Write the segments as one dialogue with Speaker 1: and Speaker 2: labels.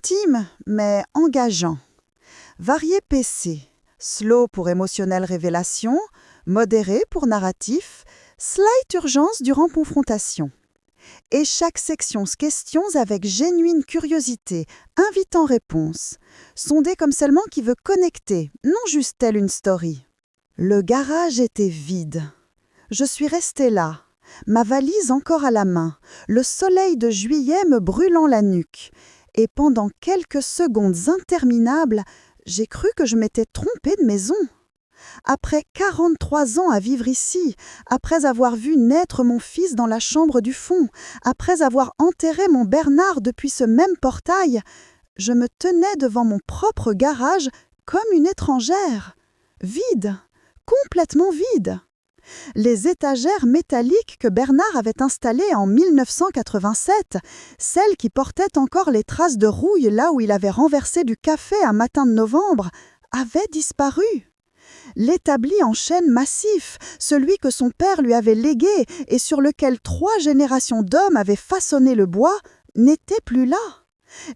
Speaker 1: Intime, mais engageant. Varié PC. Slow pour émotionnelle révélation, modéré pour narratif, slight urgence durant confrontation. Et chaque section questions avec génuine curiosité, invitant réponse. Sondé comme seulement qui veut connecter, non juste telle une story. Le garage était vide. Je suis restée là, ma valise encore à la main, le soleil de juillet me brûlant la nuque. Et pendant quelques secondes interminables, j'ai cru que je m'étais trompée de maison. Après 43 ans à vivre ici, après avoir vu naître mon fils dans la chambre du fond, après avoir enterré mon Bernard depuis ce même portail, je me tenais devant mon propre garage comme une étrangère. Vide, complètement vide. Les étagères métalliques que Bernard avait installées en 1987, celles qui portaient encore les traces de rouille là où il avait renversé du café un matin de novembre, avaient disparu. L'établi en chêne massif, celui que son père lui avait légué et sur lequel 3 générations d'hommes avaient façonné le bois, n'était plus là.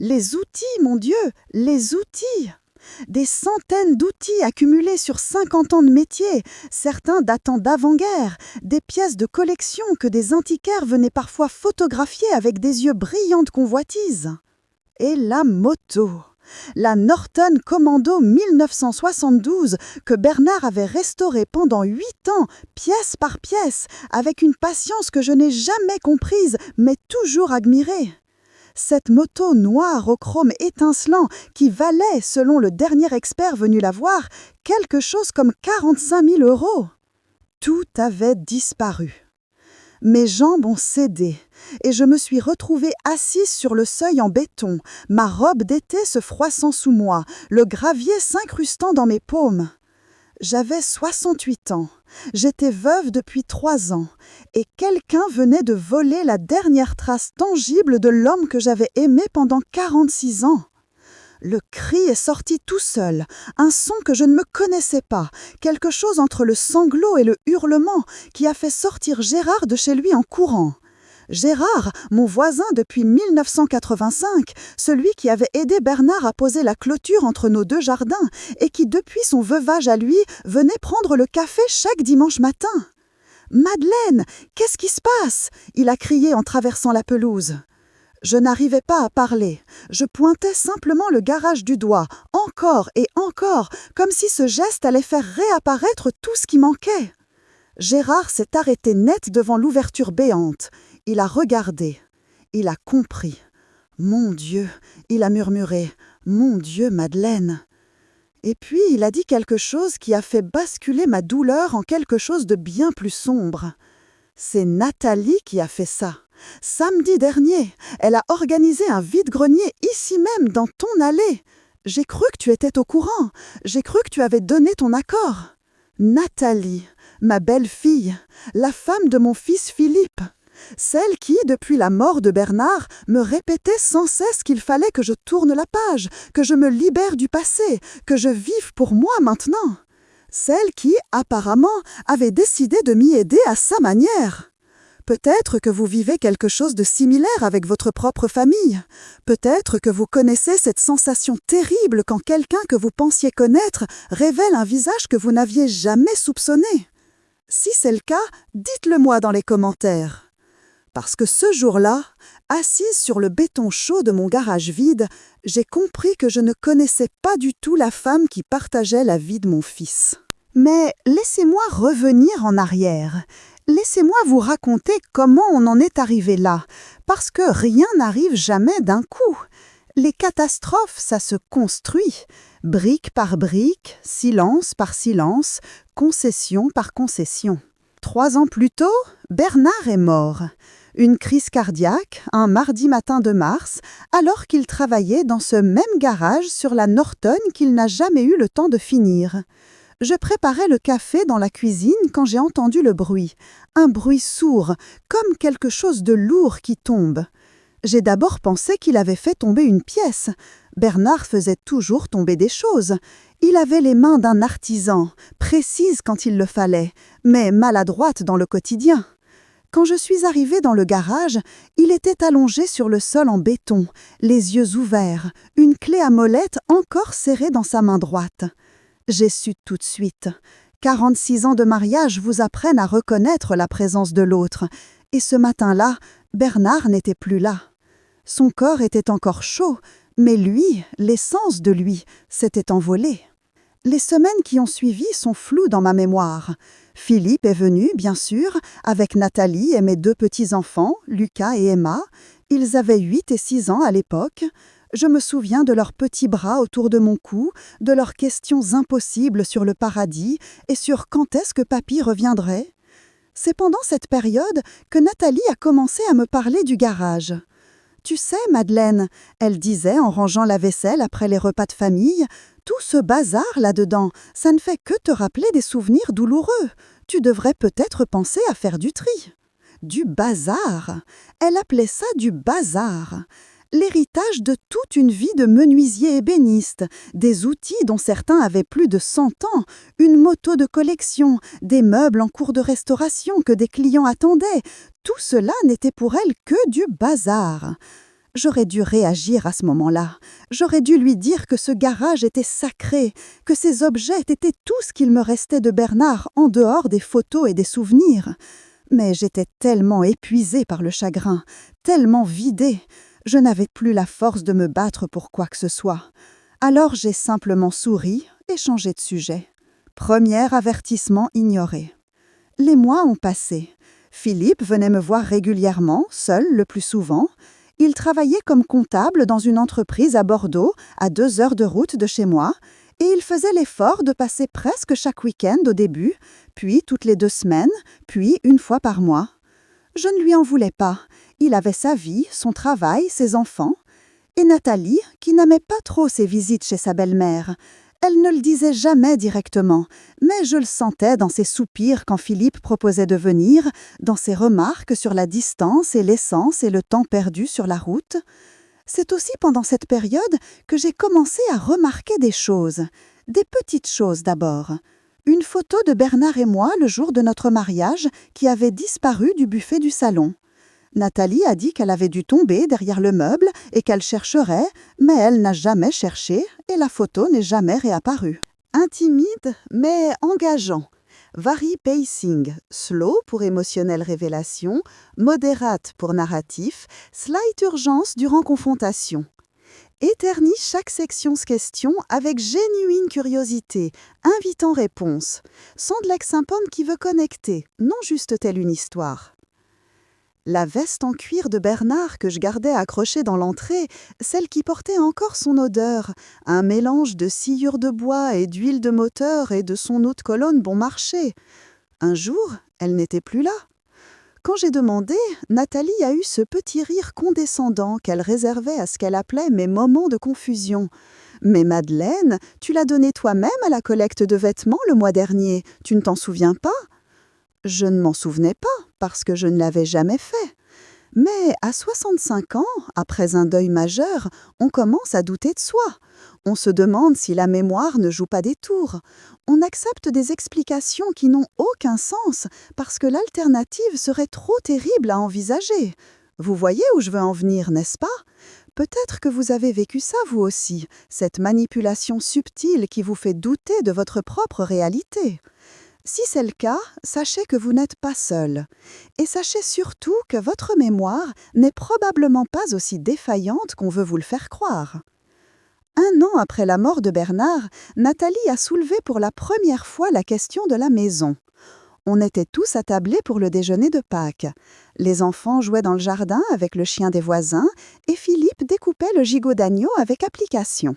Speaker 1: Les outils, mon Dieu, les outils! Des centaines d'outils accumulés sur 50 ans de métier, certains datant d'avant-guerre, des pièces de collection que des antiquaires venaient parfois photographier avec des yeux brillants de convoitise. Et la moto, la Norton Commando 1972 que Bernard avait restaurée pendant 8 ans, pièce par pièce, avec une patience que je n'ai jamais comprise, mais toujours admirée. Cette moto noire au chrome étincelant qui valait, selon le dernier expert venu la voir, quelque chose comme 45 000 €. Tout avait disparu. Mes jambes ont cédé et je me suis retrouvée assise sur le seuil en béton, ma robe d'été se froissant sous moi, le gravier s'incrustant dans mes paumes. J'avais 68 ans, j'étais veuve depuis 3 ans, et quelqu'un venait de voler la dernière trace tangible de l'homme que j'avais aimé pendant 46 ans. Le cri est sorti tout seul, un son que je ne me connaissais pas, quelque chose entre le sanglot et le hurlement qui a fait sortir Gérard de chez lui en courant. Gérard, mon voisin depuis 1985, celui qui avait aidé Bernard à poser la clôture entre nos 2 jardins et qui, depuis son veuvage à lui, venait prendre le café chaque dimanche matin. « Madeleine, qu'est-ce qui se passe ?» il a crié en traversant la pelouse. Je n'arrivais pas à parler. Je pointais simplement le garage du doigt, encore et encore, comme si ce geste allait faire réapparaître tout ce qui manquait. Gérard s'est arrêté net devant l'ouverture béante. Il a regardé. Il a compris. « Mon Dieu !» il a murmuré. « Mon Dieu, Madeleine !» Et puis il a dit quelque chose qui a fait basculer ma douleur en quelque chose de bien plus sombre. C'est Nathalie qui a fait ça. Samedi dernier, elle a organisé un vide-grenier ici même, dans ton allée. J'ai cru que tu étais au courant. J'ai cru que tu avais donné ton accord. Nathalie, ma belle-fille, la femme de mon fils Philippe. Celle qui, depuis la mort de Bernard, me répétait sans cesse qu'il fallait que je tourne la page, que je me libère du passé, que je vive pour moi maintenant. Celle qui, apparemment, avait décidé de m'y aider à sa manière. Peut-être que vous vivez quelque chose de similaire avec votre propre famille. Peut-être que vous connaissez cette sensation terrible quand quelqu'un que vous pensiez connaître révèle un visage que vous n'aviez jamais soupçonné. Si c'est le cas, dites-le-moi dans les commentaires. Parce que ce jour-là, assise sur le béton chaud de mon garage vide, j'ai compris que je ne connaissais pas du tout la femme qui partageait la vie de mon fils. Mais laissez-moi revenir en arrière. Laissez-moi vous raconter comment on en est arrivé là, parce que rien n'arrive jamais d'un coup. Les catastrophes, ça se construit, brique par brique, silence par silence, concession par concession. 3 ans plus tôt, Bernard est mort. Une crise cardiaque, un mardi matin de mars, alors qu'il travaillait dans ce même garage sur la Norton qu'il n'a jamais eu le temps de finir. Je préparais le café dans la cuisine quand j'ai entendu le bruit. Un bruit sourd, comme quelque chose de lourd qui tombe. J'ai d'abord pensé qu'il avait fait tomber une pièce. Bernard faisait toujours tomber des choses. Il avait les mains d'un artisan, précise quand il le fallait, mais maladroite dans le quotidien. Quand je suis arrivée dans le garage, il était allongé sur le sol en béton, les yeux ouverts, une clé à molette encore serrée dans sa main droite. J'ai su tout de suite. 46 ans de mariage vous apprennent à reconnaître la présence de l'autre. Et ce matin-là, Bernard n'était plus là. Son corps était encore chaud, mais lui, l'essence de lui, s'était envolée. Les semaines qui ont suivi sont floues dans ma mémoire. Philippe est venu, bien sûr, avec Nathalie et mes 2 petits-enfants, Lucas et Emma. Ils avaient 8 et 6 ans à l'époque. Je me souviens de leurs petits bras autour de mon cou, de leurs questions impossibles sur le paradis et sur quand est-ce que papy reviendrait. C'est pendant cette période que Nathalie a commencé à me parler du garage. « Tu sais, Madeleine, elle disait en rangeant la vaisselle après les repas de famille, tout ce bazar là-dedans, ça ne fait que te rappeler des souvenirs douloureux. Tu devrais peut-être penser à faire du tri. » Du bazar. Elle appelait ça du bazar. L'héritage de toute une vie de menuisier ébéniste, des outils dont certains avaient plus de 100 ans, une moto de collection, des meubles en cours de restauration que des clients attendaient, tout cela n'était pour elle que du bazar. J'aurais dû réagir à ce moment-là. J'aurais dû lui dire que ce garage était sacré, que ces objets étaient tout ce qu'il me restait de Bernard en dehors des photos et des souvenirs. Mais j'étais tellement épuisée par le chagrin, tellement vidée. Je n'avais plus la force de me battre pour quoi que ce soit. Alors j'ai simplement souri et changé de sujet. Premier avertissement ignoré. Les mois ont passé. Philippe venait me voir régulièrement, seul le plus souvent. Il travaillait comme comptable dans une entreprise à Bordeaux, à 2 heures de route de chez moi, et il faisait l'effort de passer presque chaque week-end au début, puis toutes les 2 semaines, puis 1 fois par mois. Je ne lui en voulais pas. Il avait sa vie, son travail, ses enfants. Et Nathalie, qui n'aimait pas trop ses visites chez sa belle-mère. Elle ne le disait jamais directement, mais je le sentais dans ses soupirs quand Philippe proposait de venir, dans ses remarques sur la distance et l'essence et le temps perdu sur la route. C'est aussi pendant cette période que j'ai commencé à remarquer des choses. Des petites choses d'abord. Une photo de Bernard et moi le jour de notre mariage qui avait disparu du buffet du salon. Nathalie a dit qu'elle avait dû tomber derrière le meuble et qu'elle chercherait, mais elle n'a jamais cherché et la photo n'est jamais réapparue. Intimide, mais engageant. Vari pacing, slow pour émotionnelle révélation, modérate pour narratif, slight urgence durant confrontation. Éternise chaque section question avec génuine curiosité, invitant réponse. Son de l'ex-sympone qui veut connecter, non juste telle une histoire. La veste en cuir de Bernard que je gardais accrochée dans l'entrée, celle qui portait encore son odeur, un mélange de sciure de bois et d'huile de moteur et de son eau de Cologne bon marché. Un jour, elle n'était plus là. Quand j'ai demandé, Nathalie a eu ce petit rire condescendant qu'elle réservait à ce qu'elle appelait mes moments de confusion. « Mais Madeleine, tu l'as donné toi-même à la collecte de vêtements le mois dernier, tu ne t'en souviens pas ?» Je ne m'en souvenais pas, parce que je ne l'avais jamais fait. Mais à 65 ans, après un deuil majeur, on commence à douter de soi. On se demande si la mémoire ne joue pas des tours. On accepte des explications qui n'ont aucun sens, parce que l'alternative serait trop terrible à envisager. Vous voyez où je veux en venir, n'est-ce pas ? Peut-être que vous avez vécu ça vous aussi, cette manipulation subtile qui vous fait douter de votre propre réalité. Si c'est le cas, sachez que vous n'êtes pas seul. Et sachez surtout que votre mémoire n'est probablement pas aussi défaillante qu'on veut vous le faire croire. 1 an après la mort de Bernard, Nathalie a soulevé pour la première fois la question de la maison. On était tous attablés pour le déjeuner de Pâques. Les enfants jouaient dans le jardin avec le chien des voisins et Philippe découpait le gigot d'agneau avec application.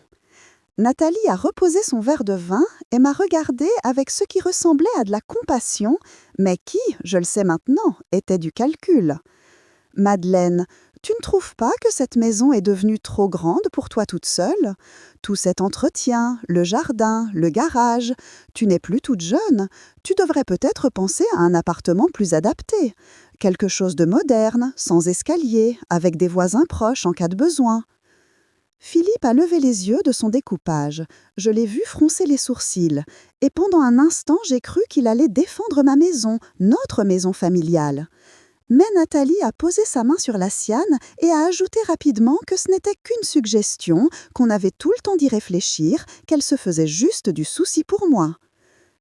Speaker 1: Nathalie a reposé son verre de vin et m'a regardé avec ce qui ressemblait à de la compassion, mais qui, je le sais maintenant, était du calcul. « Madeleine, tu ne trouves pas que cette maison est devenue trop grande pour toi toute seule ? Tout cet entretien, le jardin, le garage, tu n'es plus toute jeune. Tu devrais peut-être penser à un appartement plus adapté. Quelque chose de moderne, sans escalier, avec des voisins proches en cas de besoin. » Philippe a levé les yeux de son découpage. Je l'ai vu froncer les sourcils. Et pendant un instant, j'ai cru qu'il allait défendre ma maison, notre maison familiale. Mais Nathalie a posé sa main sur la sienne et a ajouté rapidement que ce n'était qu'une suggestion, qu'on avait tout le temps d'y réfléchir, qu'elle se faisait juste du souci pour moi.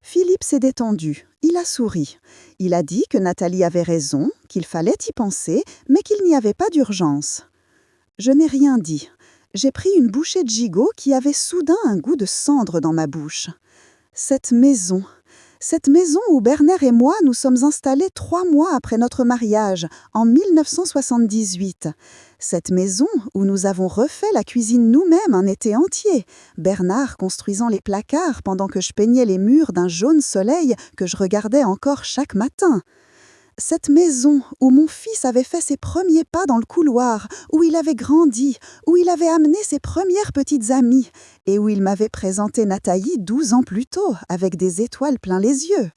Speaker 1: Philippe s'est détendu, il a souri. Il a dit que Nathalie avait raison, qu'il fallait y penser, mais qu'il n'y avait pas d'urgence. Je n'ai rien dit. J'ai pris une bouchée de gigot qui avait soudain un goût de cendre dans ma bouche. Cette maison où Bernard et moi nous sommes installés 3 mois après notre mariage, en 1978. Cette maison où nous avons refait la cuisine nous-mêmes un été entier, Bernard construisant les placards pendant que je peignais les murs d'un jaune soleil que je regardais encore chaque matin. Cette maison où mon fils avait fait ses premiers pas dans le couloir, où il avait grandi, où il avait amené ses premières petites amies, et où il m'avait présenté Nathalie 12 ans plus tôt, avec des étoiles plein les yeux.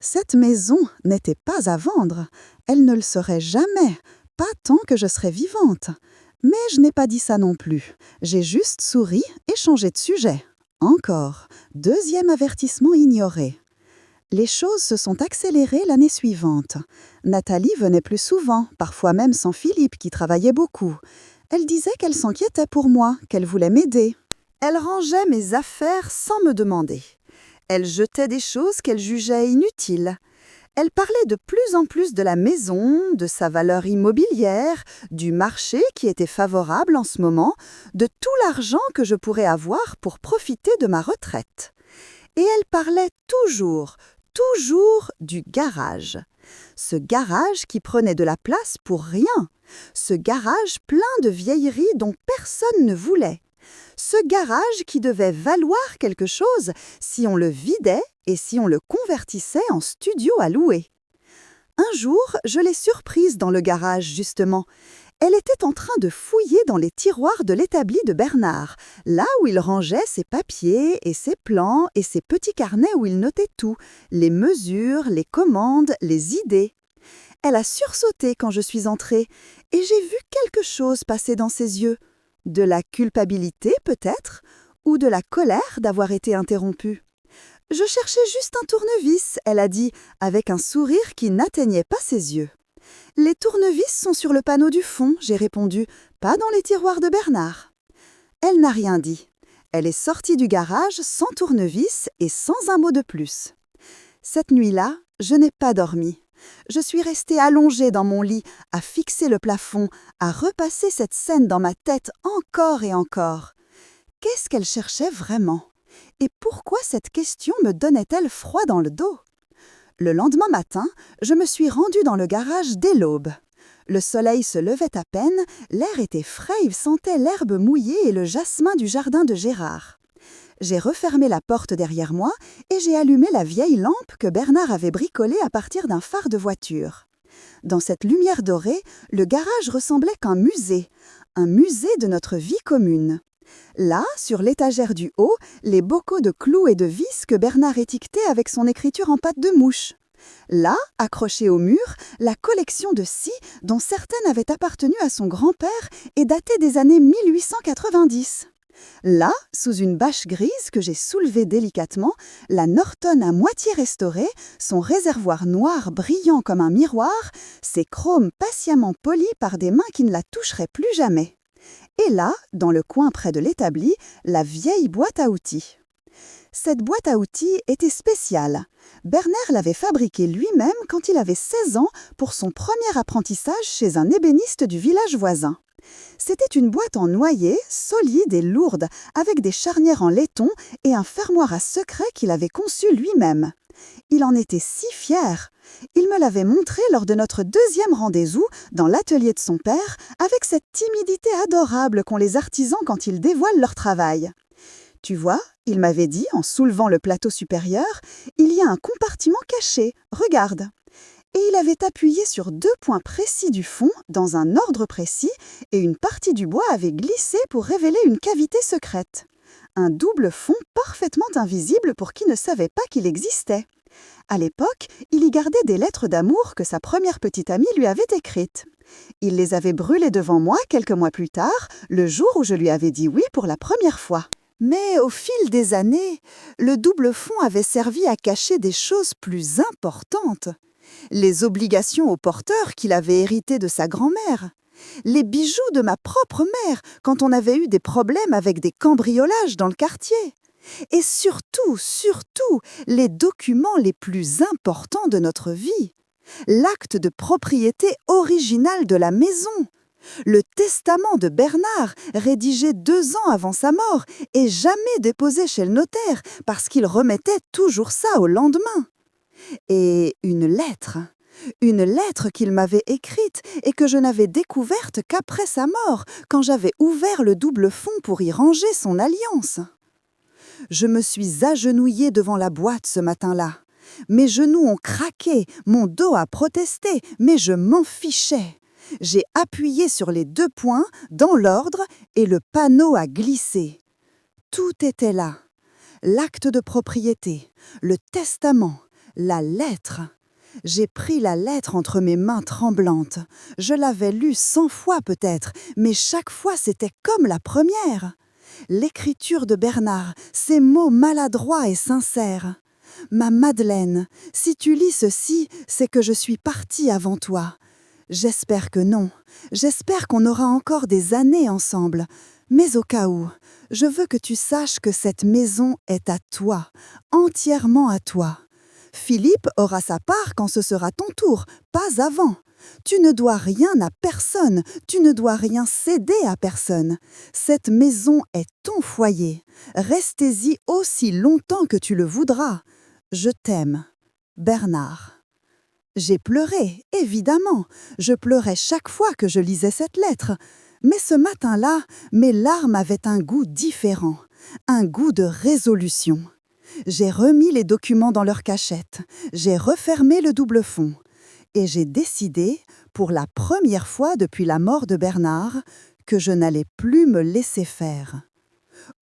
Speaker 1: Cette maison n'était pas à vendre, elle ne le serait jamais, pas tant que je serais vivante. Mais je n'ai pas dit ça non plus, j'ai juste souri et changé de sujet. Encore, 2e avertissement ignoré. Les choses se sont accélérées l'année suivante. Nathalie venait plus souvent, parfois même sans Philippe qui travaillait beaucoup. Elle disait qu'elle s'inquiétait pour moi, qu'elle voulait m'aider. Elle rangeait mes affaires sans me demander. Elle jetait des choses qu'elle jugeait inutiles. Elle parlait de plus en plus de la maison, de sa valeur immobilière, du marché qui était favorable en ce moment, de tout l'argent que je pourrais avoir pour profiter de ma retraite. Et elle parlait toujours du garage. Ce garage qui prenait de la place pour rien. Ce garage plein de vieilleries dont personne ne voulait. Ce garage qui devait valoir quelque chose si on le vidait et si on le convertissait en studio à louer. Un jour, je l'ai surprise dans le garage, justement. Elle était en train de fouiller dans les tiroirs de l'établi de Bernard, là où il rangeait ses papiers et ses plans et ses petits carnets où il notait tout, les mesures, les commandes, les idées. Elle a sursauté quand je suis entrée, et j'ai vu quelque chose passer dans ses yeux. De la culpabilité, peut-être, ou de la colère d'avoir été interrompue. « Je cherchais juste un tournevis », elle a dit, avec un sourire qui n'atteignait pas ses yeux. « Les tournevis sont sur le panneau du fond », j'ai répondu, « pas dans les tiroirs de Bernard. » Elle n'a rien dit. Elle est sortie du garage sans tournevis et sans un mot de plus. Cette nuit-là, je n'ai pas dormi. Je suis restée allongée dans mon lit, à fixer le plafond, à repasser cette scène dans ma tête encore et encore. Qu'est-ce qu'elle cherchait vraiment ? Et pourquoi cette question me donnait-elle froid dans le dos ? Le lendemain matin, je me suis rendue dans le garage dès l'aube. Le soleil se levait à peine, l'air était frais, il sentait l'herbe mouillée et le jasmin du jardin de Gérard. J'ai refermé la porte derrière moi et j'ai allumé la vieille lampe que Bernard avait bricolée à partir d'un phare de voiture. Dans cette lumière dorée, le garage ressemblait qu'un musée de notre vie commune. Là, sur l'étagère du haut, les bocaux de clous et de vis que Bernard étiquetait avec son écriture en pâte de mouche. Là, accrochée au mur, la collection de scies dont certaines avaient appartenu à son grand-père et dataient des années 1890. Là, sous une bâche grise que j'ai soulevée délicatement, la Norton à moitié restaurée, son réservoir noir brillant comme un miroir, ses chromes patiemment polis par des mains qui ne la toucheraient plus jamais. Et là, dans le coin près de l'établi, la vieille boîte à outils. Cette boîte à outils était spéciale. Bernard l'avait fabriquée lui-même quand il avait 16 ans pour son premier apprentissage chez un ébéniste du village voisin. C'était une boîte en noyer, solide et lourde, avec des charnières en laiton et un fermoir à secret qu'il avait conçu lui-même. Il en était si fier. Il me l'avait montré lors de notre 2e rendez-vous dans l'atelier de son père, avec cette timidité adorable qu'ont les artisans quand ils dévoilent leur travail. « Tu vois, il m'avait dit, en soulevant le plateau supérieur, il y a un compartiment caché, regarde. » Et il avait appuyé sur 2 points précis du fond, dans un ordre précis, et une partie du bois avait glissé pour révéler une cavité secrète. Un double fond parfaitement invisible pour qui ne savait pas qu'il existait. À l'époque, il y gardait des lettres d'amour que sa première petite amie lui avait écrites. Il les avait brûlées devant moi quelques mois plus tard, le jour où je lui avais dit oui pour la première fois. Mais au fil des années, le double fond avait servi à cacher des choses plus importantes. les obligations au porteur qu'il avait héritées de sa grand-mère, les bijoux de ma propre mère quand on avait eu des problèmes avec des cambriolages dans le quartier, et surtout, les documents les plus importants de notre vie, l'acte de propriété original de la maison, le testament de Bernard, rédigé 2 ans avant sa mort et jamais déposé chez le notaire parce qu'il remettait toujours ça au lendemain. Et une lettre qu'il m'avait écrite et que je n'avais découverte qu'après sa mort, quand j'avais ouvert le double fond pour y ranger son alliance. Je me suis agenouillée devant la boîte ce matin-là. Mes genoux ont craqué, mon dos a protesté, mais je m'en fichais. J'ai appuyé sur les 2 points, dans l'ordre, et le panneau a glissé. Tout était là. L'acte de propriété, le testament, la lettre. J'ai pris la lettre entre mes mains tremblantes. Je l'avais lue 100 fois peut-être, mais chaque fois c'était comme la première. L'écriture de Bernard, ses mots maladroits et sincères. Ma Madeleine, si tu lis ceci, c'est que je suis partie avant toi. J'espère que non. J'espère qu'on aura encore des années ensemble. Mais au cas où, je veux que tu saches que cette maison est à toi, entièrement à toi. Philippe aura sa part quand ce sera ton tour, pas avant. Tu ne dois rien à personne, tu ne dois rien céder à personne. Cette maison est ton foyer. Restez-y aussi longtemps que tu le voudras. Je t'aime. Bernard. J'ai pleuré, évidemment. Je pleurais chaque fois que je lisais cette lettre. Mais ce matin-là, mes larmes avaient un goût différent, un goût de résolution. J'ai remis les documents dans leur cachette, j'ai refermé le double fond. Et j'ai décidé, pour la première fois depuis la mort de Bernard, que je n'allais plus me laisser faire.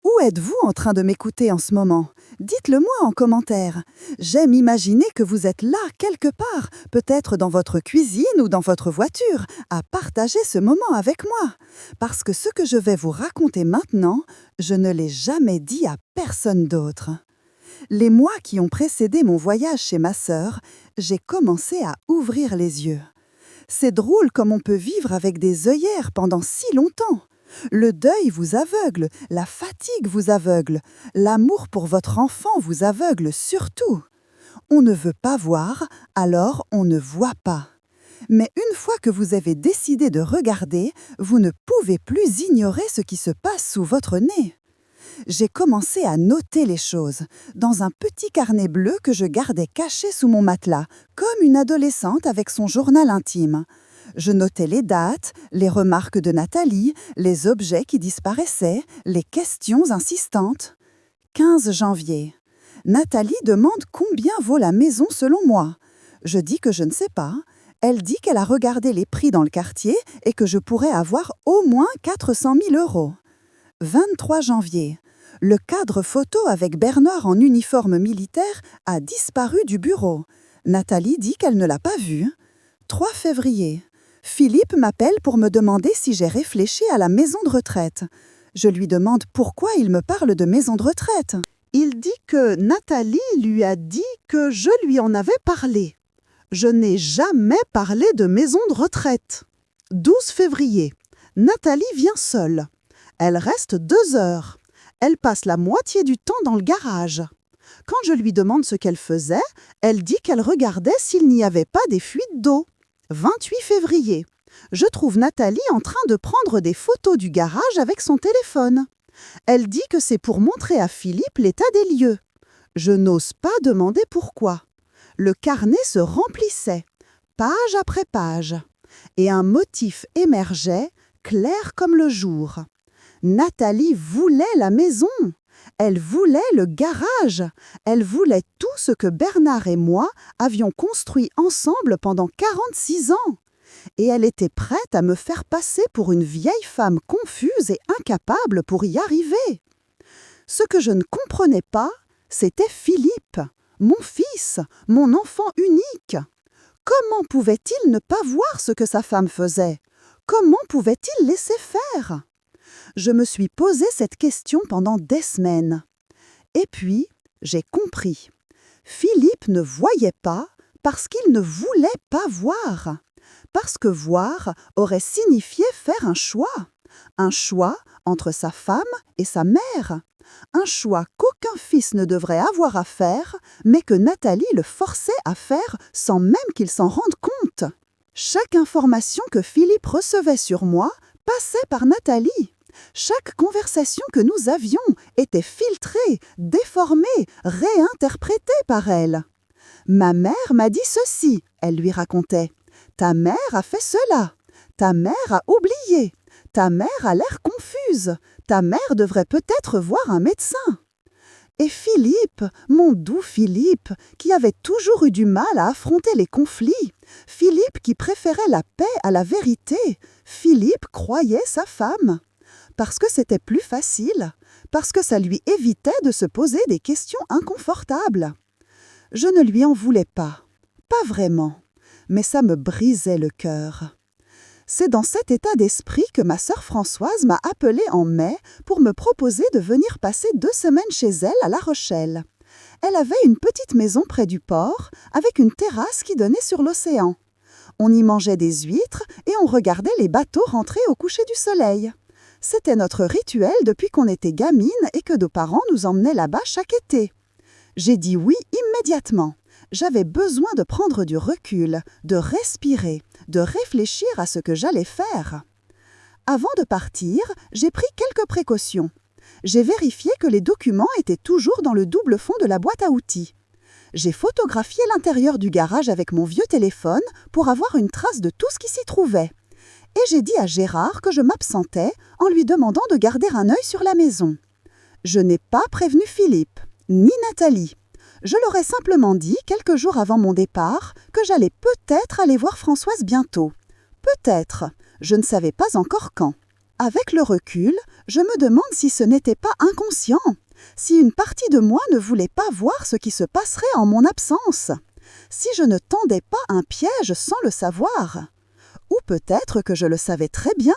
Speaker 1: Où êtes-vous en train de m'écouter en ce moment? Dites-le-moi en commentaire. J'aime imaginer que vous êtes là quelque part, peut-être dans votre cuisine ou dans votre voiture, à partager ce moment avec moi. Parce que ce que je vais vous raconter maintenant, je ne l'ai jamais dit à personne d'autre. Les mois qui ont précédé mon voyage chez ma sœur, j'ai commencé à ouvrir les yeux. C'est drôle comme on peut vivre avec des œillères pendant si longtemps. Le deuil vous aveugle, la fatigue vous aveugle, l'amour pour votre enfant vous aveugle surtout. On ne veut pas voir, alors on ne voit pas. Mais une fois que vous avez décidé de regarder, vous ne pouvez plus ignorer ce qui se passe sous votre nez. J'ai commencé à noter les choses, dans un petit carnet bleu que je gardais caché sous mon matelas, comme une adolescente avec son journal intime. Je notais les dates, les remarques de Nathalie, les objets qui disparaissaient, les questions insistantes. 15 janvier. Nathalie demande combien vaut la maison selon moi. Je dis que je ne sais pas. Elle dit qu'elle a regardé les prix dans le quartier et que je pourrais avoir au moins 400 000 €. 23 janvier. Le cadre photo avec Bernard en uniforme militaire a disparu du bureau. Nathalie dit qu'elle ne l'a pas vu. 3 février. Philippe m'appelle pour me demander si j'ai réfléchi à la maison de retraite. Je lui demande pourquoi il me parle de maison de retraite. Il dit que Nathalie lui a dit que je lui en avais parlé. Je n'ai jamais parlé de maison de retraite. 12 février. Nathalie vient seule. Elle reste 2 heures. Elle passe la moitié du temps dans le garage. Quand je lui demande ce qu'elle faisait, elle dit qu'elle regardait s'il n'y avait pas des fuites d'eau. 28 février. Je trouve Nathalie en train de prendre des photos du garage avec son téléphone. Elle dit que c'est pour montrer à Philippe l'état des lieux. Je n'ose pas demander pourquoi. Le carnet se remplissait, page après page, et un motif émergeait, clair comme le jour. Nathalie voulait la maison. Elle voulait le garage. Elle voulait tout ce que Bernard et moi avions construit ensemble pendant 46 ans. Et elle était prête à me faire passer pour une vieille femme confuse et incapable pour y arriver. Ce que je ne comprenais pas, c'était Philippe, mon fils, mon enfant unique. Comment pouvait-il ne pas voir ce que sa femme faisait? Comment pouvait-il laisser faire? Je me suis posé cette question pendant des semaines. Et puis, j'ai compris. Philippe ne voyait pas Parce qu'il ne voulait pas voir. Parce que voir aurait signifié faire un choix. Un choix entre sa femme et sa mère. Un choix qu'aucun fils ne devrait avoir à faire, mais que Nathalie le forçait à faire sans même qu'il s'en rende compte. Chaque information que Philippe recevait sur moi passait par Nathalie. Chaque conversation que nous avions était filtrée, déformée, réinterprétée par elle. Ma mère m'a dit ceci, elle lui racontait. Ta mère a fait cela. Ta mère a oublié. Ta mère a l'air confuse. Ta mère devrait peut-être voir un médecin. Et Philippe, mon doux Philippe, qui avait toujours eu du mal à affronter les conflits, Philippe qui préférait la paix à la vérité, Philippe croyait sa femme. Parce que c'était plus facile, parce que ça lui évitait de se poser des questions inconfortables. Je ne lui en voulais pas vraiment, mais ça me brisait le cœur. C'est dans cet état d'esprit que ma sœur Françoise m'a appelée en mai pour me proposer de venir passer 2 semaines chez elle à La Rochelle. Elle avait une petite maison près du port, avec une terrasse qui donnait sur l'océan. On y mangeait des huîtres et on regardait les bateaux rentrer au coucher du soleil. C'était notre rituel depuis qu'on était gamine et que nos parents nous emmenaient là-bas chaque été. J'ai dit oui immédiatement. J'avais besoin de prendre du recul, de respirer, de réfléchir à ce que j'allais faire. Avant de partir, j'ai pris quelques précautions. J'ai vérifié que les documents étaient toujours dans le double fond de la boîte à outils. J'ai photographié l'intérieur du garage avec mon vieux téléphone pour avoir une trace de tout ce qui s'y trouvait. Et j'ai dit à Gérard que je m'absentais en lui demandant de garder un œil sur la maison. Je n'ai pas prévenu Philippe, ni Nathalie. Je leur ai simplement dit, quelques jours avant mon départ, que j'allais peut-être aller voir Françoise bientôt. Peut-être. Je ne savais pas encore quand. Avec le recul, je me demande si ce n'était pas inconscient, si une partie de moi ne voulait pas voir ce qui se passerait en mon absence, si je ne tendais pas un piège sans le savoir. Ou peut-être que je le savais très bien.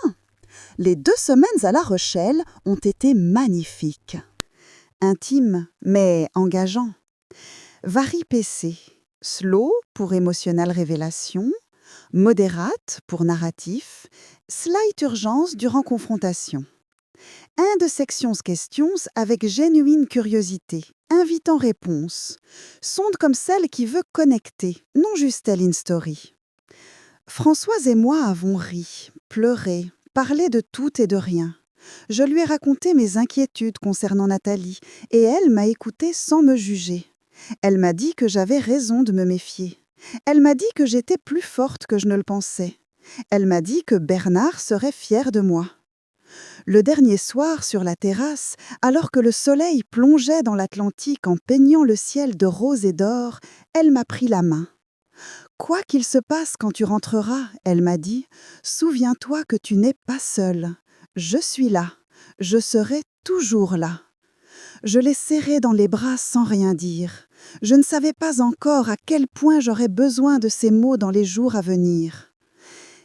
Speaker 1: Les 2 semaines à La Rochelle ont été magnifiques. Intimes, mais engageants. Vari-PC, slow pour émotionnelle révélation, modérate pour narratif, slight urgence durant confrontation. Un de sections questions avec genuine curiosité, invitant réponse, sonde comme celle qui veut connecter, non juste tell in story. Françoise et moi avons ri, pleuré, parlé de tout et de rien. Je lui ai raconté mes inquiétudes concernant Nathalie et elle m'a écoutée sans me juger. Elle m'a dit que j'avais raison de me méfier. Elle m'a dit que j'étais plus forte que je ne le pensais. Elle m'a dit que Bernard serait fier de moi. Le dernier soir, sur la terrasse, alors que le soleil plongeait dans l'Atlantique en peignant le ciel de rose et d'or, elle m'a pris la main. « Quoi qu'il se passe quand tu rentreras, elle m'a dit, souviens-toi que tu n'es pas seule. Je suis là. Je serai toujours là. » Je l'ai serrée dans les bras sans rien dire. Je ne savais pas encore à quel point j'aurais besoin de ces mots dans les jours à venir.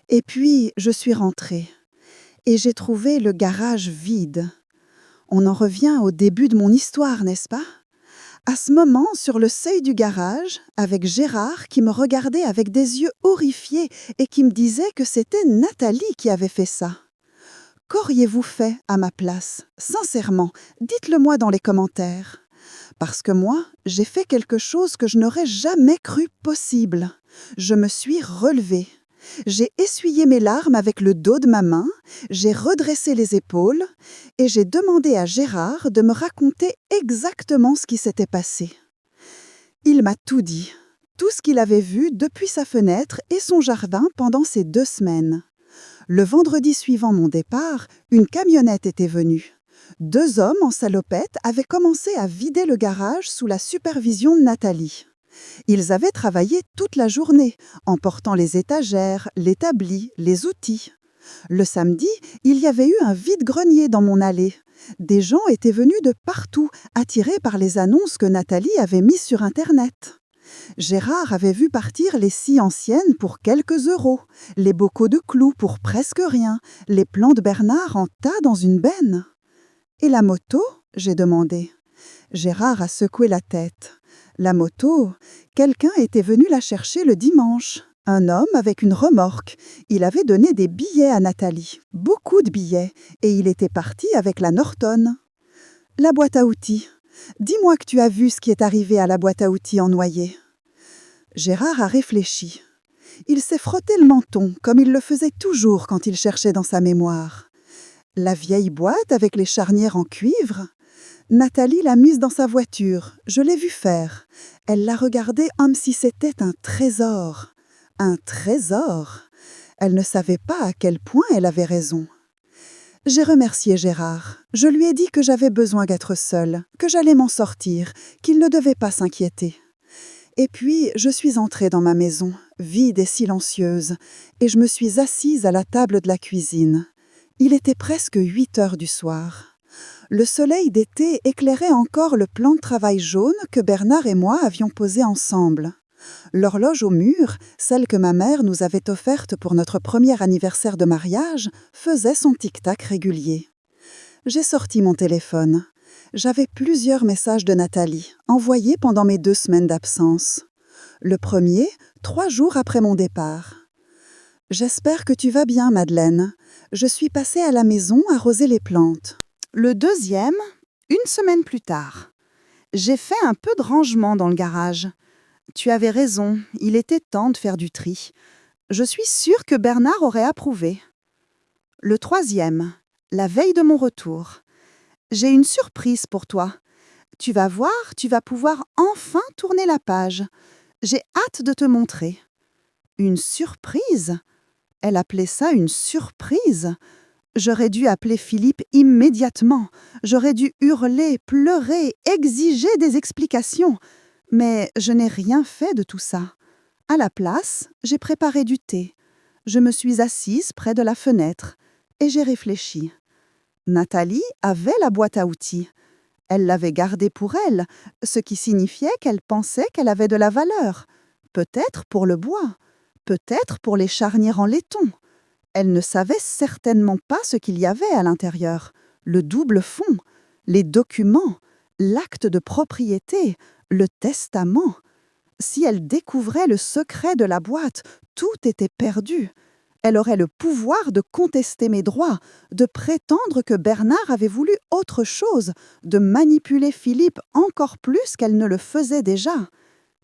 Speaker 1: Et puis, je suis rentrée. Et j'ai trouvé le garage vide. On en revient au début de mon histoire, n'est-ce pas? À ce moment, sur le seuil du garage, avec Gérard qui me regardait avec des yeux horrifiés et qui me disait que c'était Nathalie qui avait fait ça. Qu'auriez-vous fait à ma place? Sincèrement, dites-le-moi dans les commentaires. Parce que moi, j'ai fait quelque chose que je n'aurais jamais cru possible. Je me suis relevée. J'ai essuyé mes larmes avec le dos de ma main, j'ai redressé les épaules et j'ai demandé à Gérard de me raconter exactement ce qui s'était passé. Il m'a tout dit, tout ce qu'il avait vu depuis sa fenêtre et son jardin pendant ces 2 semaines. Le vendredi suivant mon départ, une camionnette était venue. 2 hommes en salopette avaient commencé à vider le garage sous la supervision de Nathalie. Ils avaient travaillé toute la journée, en portant les étagères, l'établi, les outils. Le samedi, il y avait eu un vide-grenier dans mon allée. Des gens étaient venus de partout, attirés par les annonces que Nathalie avait mises sur Internet. Gérard avait vu partir les scies anciennes pour quelques euros, les bocaux de clous pour presque rien, les plants de Bernard en tas dans une benne. « Et la moto ?» j'ai demandé. Gérard a secoué la tête. La moto, quelqu'un était venu la chercher le dimanche. Un homme avec une remorque. Il avait donné des billets à Nathalie, beaucoup de billets, et il était parti avec la Norton. La boîte à outils. Dis-moi que tu as vu ce qui est arrivé à la boîte à outils en Noyer. Gérard a réfléchi. Il s'est frotté le menton, comme il le faisait toujours quand il cherchait dans sa mémoire. La vieille boîte avec les charnières en cuivre. Nathalie l'a mise dans sa voiture, je l'ai vue faire. Elle l'a regardée comme si c'était un trésor. Un trésor. Elle ne savait pas à quel point elle avait raison. J'ai remercié Gérard. Je lui ai dit que j'avais besoin d'être seule, que j'allais m'en sortir, qu'il ne devait pas s'inquiéter. Et puis, je suis entrée dans ma maison, vide et silencieuse, et je me suis assise à la table de la cuisine. Il était presque 8 heures du soir. Le soleil d'été éclairait encore le plan de travail jaune que Bernard et moi avions posé ensemble. L'horloge au mur, celle que ma mère nous avait offerte pour notre premier anniversaire de mariage, faisait son tic-tac régulier. J'ai sorti mon téléphone. J'avais plusieurs messages de Nathalie, envoyés pendant mes 2 semaines d'absence. Le premier, 3 jours après mon départ. « J'espère que tu vas bien, Madeleine. Je suis passée à la maison arroser les plantes. » Le deuxième, 1 semaine plus tard. « J'ai fait un peu de rangement dans le garage. Tu avais raison, il était temps de faire du tri. Je suis sûre que Bernard aurait approuvé. » Le troisième, la veille de mon retour. « J'ai une surprise pour toi. Tu vas voir, tu vas pouvoir enfin tourner la page. J'ai hâte de te montrer. » Une surprise ? Elle appelait ça une surprise ? J'aurais dû appeler Philippe immédiatement. J'aurais dû hurler, pleurer, exiger des explications. Mais je n'ai rien fait de tout ça. À la place, j'ai préparé du thé. Je me suis assise près de la fenêtre et j'ai réfléchi. Nathalie avait la boîte à outils. Elle l'avait gardée pour elle, ce qui signifiait qu'elle pensait qu'elle avait de la valeur. Peut-être pour le bois, peut-être pour les charnières en laiton. Elle ne savait certainement pas ce qu'il y avait à l'intérieur. Le double fond, les documents, l'acte de propriété, le testament. Si elle découvrait le secret de la boîte, tout était perdu. Elle aurait le pouvoir de contester mes droits, de prétendre que Bernard avait voulu autre chose, de manipuler Philippe encore plus qu'elle ne le faisait déjà.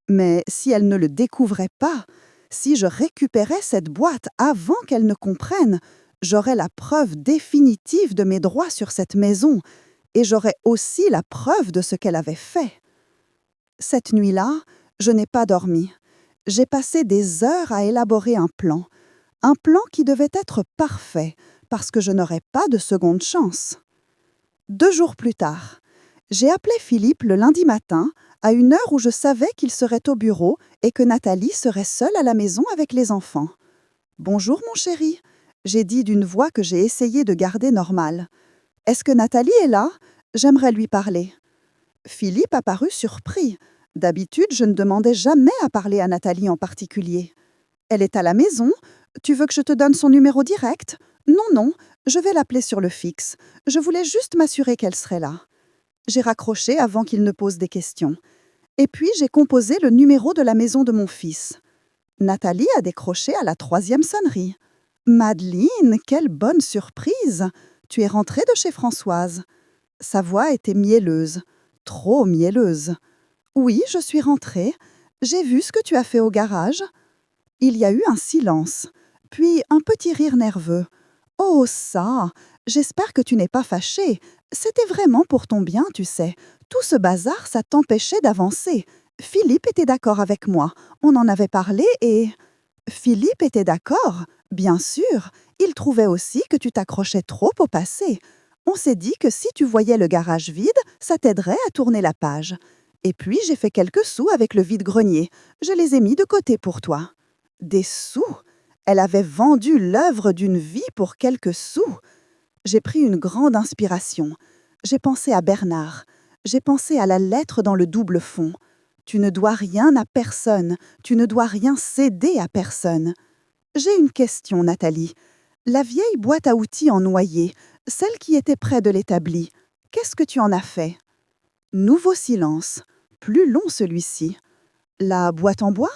Speaker 1: Mais si elle ne le découvrait pas, si je récupérais cette boîte avant qu'elle ne comprenne, j'aurais la preuve définitive de mes droits sur cette maison, et j'aurais aussi la preuve de ce qu'elle avait fait. Cette nuit-là, je n'ai pas dormi. J'ai passé des heures à élaborer un plan qui devait être parfait, parce que je n'aurais pas de seconde chance. 2 jours plus tard, j'ai appelé Philippe le lundi matin, à une heure où je savais qu'il serait au bureau et que Nathalie serait seule à la maison avec les enfants. « Bonjour, mon chéri », j'ai dit d'une voix que j'ai essayé de garder normale. « Est-ce que Nathalie est là ? J'aimerais lui parler. » Philippe a paru surpris. D'habitude, je ne demandais jamais à parler à Nathalie en particulier. « Elle est à la maison ? Tu veux que je te donne son numéro direct ? » Non, non, je vais l'appeler sur le fixe. Je voulais juste m'assurer qu'elle serait là. J'ai raccroché avant qu'il ne pose des questions. Et puis, j'ai composé le numéro de la maison de mon fils. Nathalie a décroché à la 3e sonnerie. « Madeleine, quelle bonne surprise! Tu es rentrée de chez Françoise. » Sa voix était mielleuse, trop mielleuse. « Oui, je suis rentrée. J'ai vu ce que tu as fait au garage. » Il y a eu un silence, puis un petit rire nerveux. « Oh, ça! J'espère que tu n'es pas fâchée. C'était vraiment pour ton bien, tu sais. Tout ce bazar, ça t'empêchait d'avancer. Philippe était d'accord avec moi. On en avait parlé et... » Philippe était d'accord, bien sûr. Il trouvait aussi que tu t'accrochais trop au passé. On s'est dit que si tu voyais le garage vide, ça t'aiderait à tourner la page. Et puis, j'ai fait quelques sous avec le vide-grenier. Je les ai mis de côté pour toi. Des sous ? Elle avait vendu l'œuvre d'une vie pour quelques sous. J'ai pris une grande inspiration. J'ai pensé à Bernard. J'ai pensé à la lettre dans le double fond. Tu ne dois rien à personne. Tu ne dois rien céder à personne. J'ai une question, Nathalie. La vieille boîte à outils en noyer, celle qui était près de l'établi, qu'est-ce que tu en as fait ? Nouveau silence. plus long celui-ci. La boîte en bois?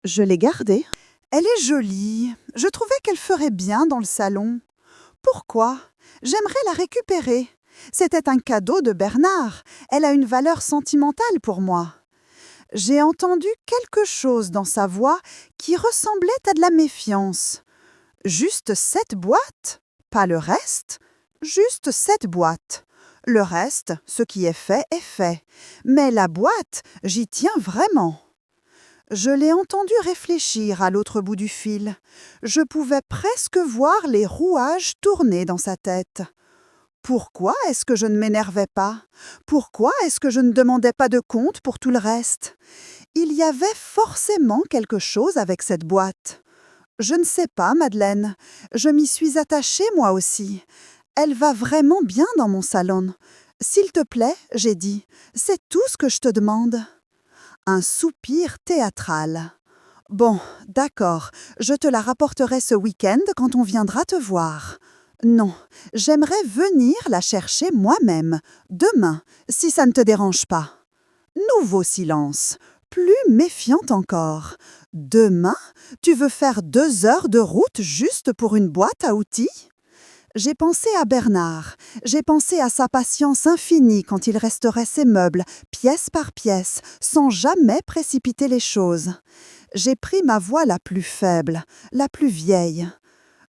Speaker 1: Je l'ai gardée. Elle est jolie. Je trouvais qu'elle ferait bien dans le salon. Pourquoi? J'aimerais la récupérer. C'était un cadeau de Bernard. Elle a une valeur sentimentale pour moi. J'ai entendu quelque chose dans sa voix qui ressemblait à de la méfiance. Juste cette boîte? Pas le reste? Juste cette boîte. Le reste, ce qui est fait, est fait. Mais la boîte, j'y tiens vraiment. Je l'ai entendu réfléchir à l'autre bout du fil. Je pouvais presque voir les rouages tourner dans sa tête. Pourquoi est-ce que je ne m'énervais pas? Pourquoi est-ce que je ne demandais pas de compte pour tout le reste? Il y avait forcément quelque chose avec cette boîte. Je ne sais pas, Madeleine. Je m'y suis attachée moi aussi. Elle va vraiment bien dans mon salon. S'il te plaît, j'ai dit, c'est tout ce que je te demande. Un soupir théâtral. Bon, d'accord, je te la rapporterai ce week-end quand on viendra te voir. Non, j'aimerais venir la chercher moi-même, demain, si ça ne te dérange pas. Nouveau silence, plus méfiant encore. Demain, tu veux faire 2 heures de route juste pour une boîte à outils? J'ai pensé à Bernard, j'ai pensé à sa patience infinie quand il resterait ses meubles, pièce par pièce, sans jamais précipiter les choses. J'ai pris ma voix la plus faible, la plus vieille.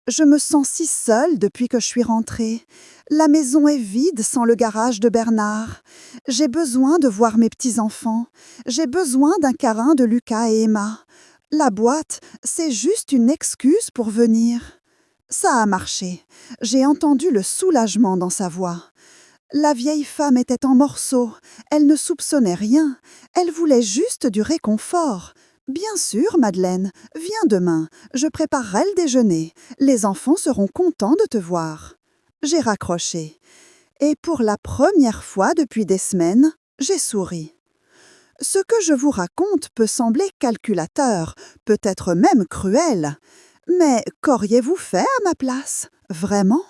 Speaker 1: Je me sens si seule depuis que je suis rentrée. La maison est vide sans le garage de Bernard. J'ai besoin de voir mes petits-enfants. J'ai besoin d'un câlin de Lucas et Emma. La boîte, c'est juste une excuse pour venir. Ça a marché. J'ai entendu le soulagement dans sa voix. La vieille femme était en morceaux. Elle ne soupçonnait rien. Elle voulait juste du réconfort. Bien sûr, Madeleine, viens demain. Je préparerai le déjeuner. Les enfants seront contents de te voir. J'ai raccroché. Et pour la première fois depuis des semaines, j'ai souri. Ce que je vous raconte peut sembler calculateur, peut-être même cruel. Mais qu'auriez-vous fait à ma place? Vraiment?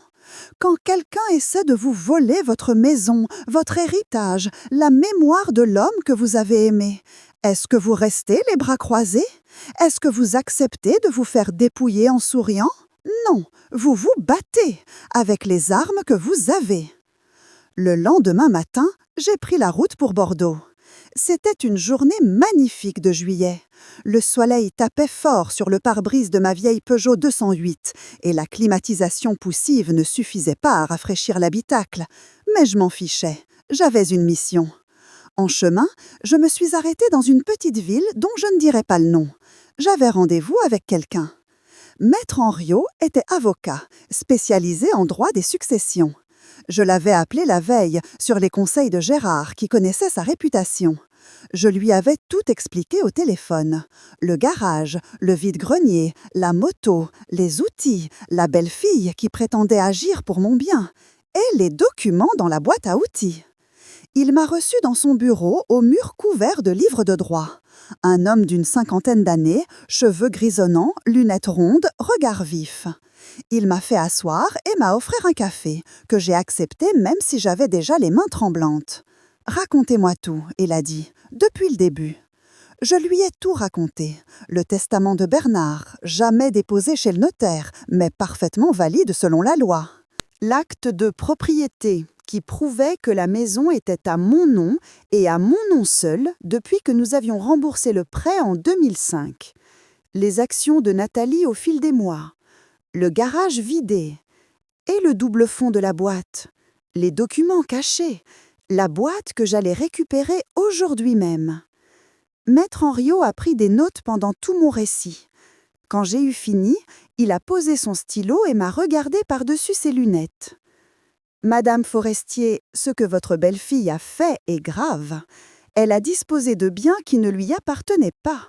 Speaker 1: Quand quelqu'un essaie de vous voler votre maison, votre héritage, la mémoire de l'homme que vous avez aimé, est-ce que vous restez les bras croisés? Est-ce que vous acceptez de vous faire dépouiller en souriant? Non, vous vous battez avec les armes que vous avez. Le lendemain matin, j'ai pris la route pour Bordeaux. C'était une journée magnifique de juillet. Le soleil tapait fort sur le pare-brise de ma vieille Peugeot 208 et la climatisation poussive ne suffisait pas à rafraîchir l'habitacle. Mais je m'en fichais. J'avais une mission. En chemin, je me suis arrêtée dans une petite ville dont je ne dirai pas le nom. J'avais rendez-vous avec quelqu'un. Maître Henriot était avocat, spécialisé en droit des successions. Je l'avais appelé la veille, sur les conseils de Gérard, qui connaissait sa réputation. Je lui avais tout expliqué au téléphone. Le garage, le vide-grenier, la moto, les outils, la belle-fille qui prétendait agir pour mon bien, et les documents dans la boîte à outils. Il m'a reçu dans son bureau au mur couvert de livres de droit. Un homme d'une 50aine d'années, cheveux grisonnants, lunettes rondes, regard vif. Il m'a fait asseoir et m'a offert un café, que j'ai accepté même si j'avais déjà les mains tremblantes. « Racontez-moi tout », il a dit, depuis le début. Je lui ai tout raconté. Le testament de Bernard, jamais déposé chez le notaire, mais parfaitement valide selon la loi. L'acte de propriété, qui prouvait que la maison était à mon nom et à mon nom seul depuis que nous avions remboursé le prêt en 2005. Les actions de Nathalie au fil des mois. Le garage vidé. Et le double fond de la boîte. Les documents cachés. La boîte que j'allais récupérer aujourd'hui même. Maître Henriot a pris des notes pendant tout mon récit. Quand j'ai eu fini, il a posé son stylo et m'a regardé par-dessus ses lunettes. « Madame Forestier, ce que votre belle-fille a fait est grave. Elle a disposé de biens qui ne lui appartenaient pas.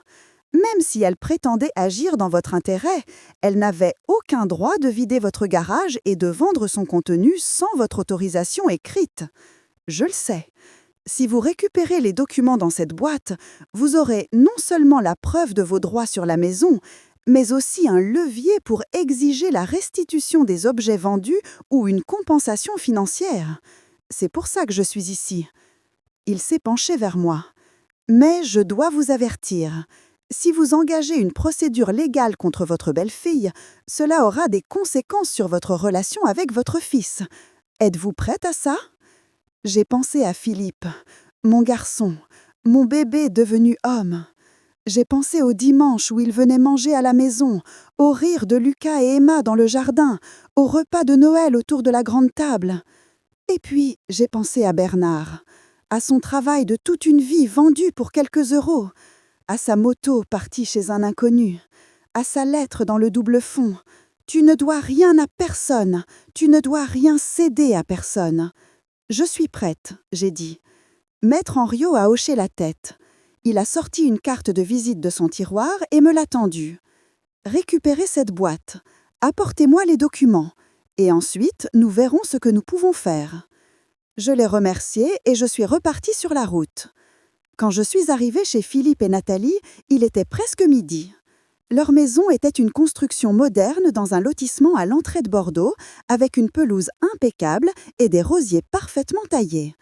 Speaker 1: Même si elle prétendait agir dans votre intérêt, elle n'avait aucun droit de vider votre garage et de vendre son contenu sans votre autorisation écrite. Je le sais. Si vous récupérez les documents dans cette boîte, vous aurez non seulement la preuve de vos droits sur la maison, mais aussi un levier pour exiger la restitution des objets vendus ou une compensation financière. C'est pour ça que je suis ici. » Il s'est penché vers moi. Mais je dois vous avertir. Si vous engagez une procédure légale contre votre belle-fille, cela aura des conséquences sur votre relation avec votre fils. Êtes-vous prête à ça? J'ai pensé à Philippe, mon garçon, mon bébé devenu homme. J'ai pensé au dimanche où il venait manger à la maison, au rire de Lucas et Emma dans le jardin, au repas de Noël autour de la grande table. Et puis, j'ai pensé à Bernard, à son travail de toute une vie vendu pour quelques euros, à sa moto partie chez un inconnu, à sa lettre dans le double fond. Tu ne dois rien à personne, tu ne dois rien céder à personne. Je suis prête, j'ai dit. Maître Henriot a hoché la tête. Il a sorti une carte de visite de son tiroir et me l'a tendue. Récupérez cette boîte, apportez-moi les documents, et ensuite nous verrons ce que nous pouvons faire. Je l'ai remercié et je suis repartie sur la route. Quand je suis arrivée chez Philippe et Nathalie, il était presque midi. Leur maison était une construction moderne dans un lotissement à l'entrée de Bordeaux, avec une pelouse impeccable et des rosiers parfaitement taillés.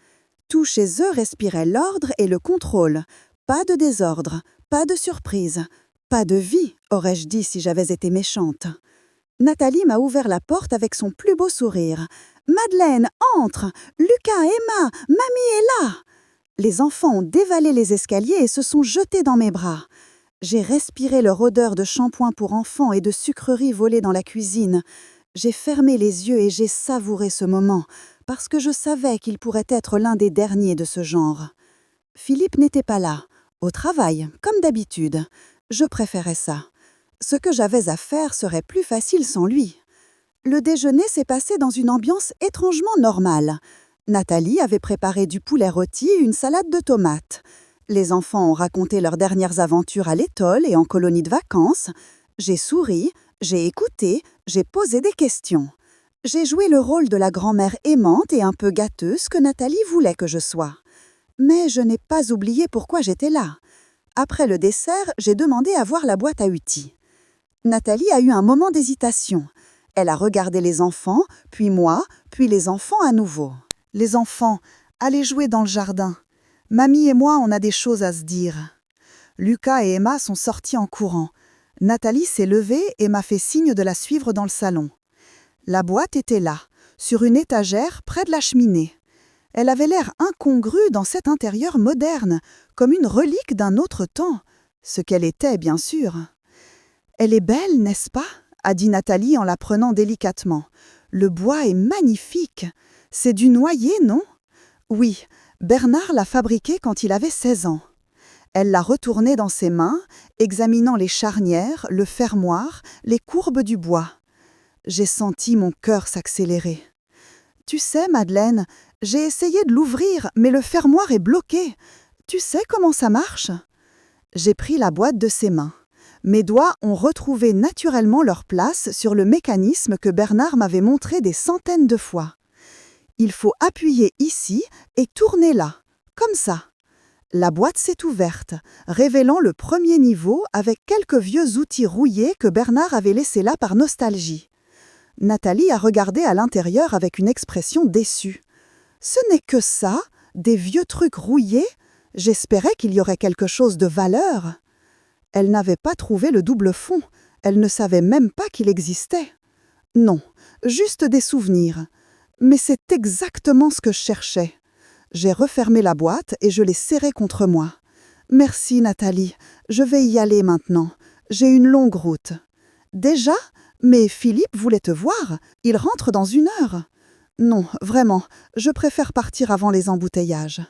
Speaker 1: Tout chez eux respirait l'ordre et le contrôle. Pas de désordre, pas de surprise, pas de vie, aurais-je dit si j'avais été méchante. Nathalie m'a ouvert la porte avec son plus beau sourire. « Madeleine, entre! Lucas, Emma, mamie est là !» Les enfants ont dévalé les escaliers et se sont jetés dans mes bras. J'ai respiré leur odeur de shampoing pour enfants et de sucreries volées dans la cuisine. J'ai fermé les yeux et j'ai savouré ce moment, parce que je savais qu'il pourrait être l'un des derniers de ce genre. Philippe n'était pas là, au travail, comme d'habitude. Je préférais ça. Ce que j'avais à faire serait plus facile sans lui. Le déjeuner s'est passé dans une ambiance étrangement normale. Nathalie avait préparé du poulet rôti et une salade de tomates. Les enfants ont raconté leurs dernières aventures à l'école et en colonie de vacances. J'ai souri, j'ai écouté, j'ai posé des questions. J'ai joué le rôle de la grand-mère aimante et un peu gâteuse que Nathalie voulait que je sois. Mais je n'ai pas oublié pourquoi j'étais là. Après le dessert, j'ai demandé à voir la boîte à outils. Nathalie a eu un moment d'hésitation. Elle a regardé les enfants, puis moi, puis les enfants à nouveau. « Les enfants, allez jouer dans le jardin. Mamie et moi, on a des choses à se dire. » Lucas et Emma sont sortis en courant. Nathalie s'est levée et m'a fait signe de la suivre dans le salon. La boîte était là, sur une étagère près de la cheminée. Elle avait l'air incongrue dans cet intérieur moderne, comme une relique d'un autre temps. Ce qu'elle était, bien sûr. « Elle est belle, n'est-ce pas ?» a dit Nathalie en la prenant délicatement. « Le bois est magnifique. C'est du noyer, non ?»« Oui, Bernard l'a fabriqué quand il avait 16 ans. » Elle l'a retourné dans ses mains, examinant les charnières, le fermoir, les courbes du bois. J'ai senti mon cœur s'accélérer. « Tu sais, Madeleine, j'ai essayé de l'ouvrir, mais le fermoir est bloqué. Tu sais comment ça marche ?» J'ai pris la boîte de ses mains. Mes doigts ont retrouvé naturellement leur place sur le mécanisme que Bernard m'avait montré des centaines de fois. Il faut appuyer ici et tourner là, comme ça. La boîte s'est ouverte, révélant le premier niveau avec quelques vieux outils rouillés que Bernard avait laissés là par nostalgie. Nathalie a regardé à l'intérieur avec une expression déçue. « Ce n'est que ça, des vieux trucs rouillés. J'espérais qu'il y aurait quelque chose de valeur. » Elle n'avait pas trouvé le double fond. Elle ne savait même pas qu'il existait. Non, juste des souvenirs. Mais c'est exactement ce que je cherchais. J'ai refermé la boîte et je l'ai serrée contre moi. « Merci, Nathalie. Je vais y aller maintenant. J'ai une longue route. »« Déjà ? Mais Philippe voulait te voir. Il rentre dans 1 heure. »« Non, vraiment, je préfère partir avant les embouteillages. »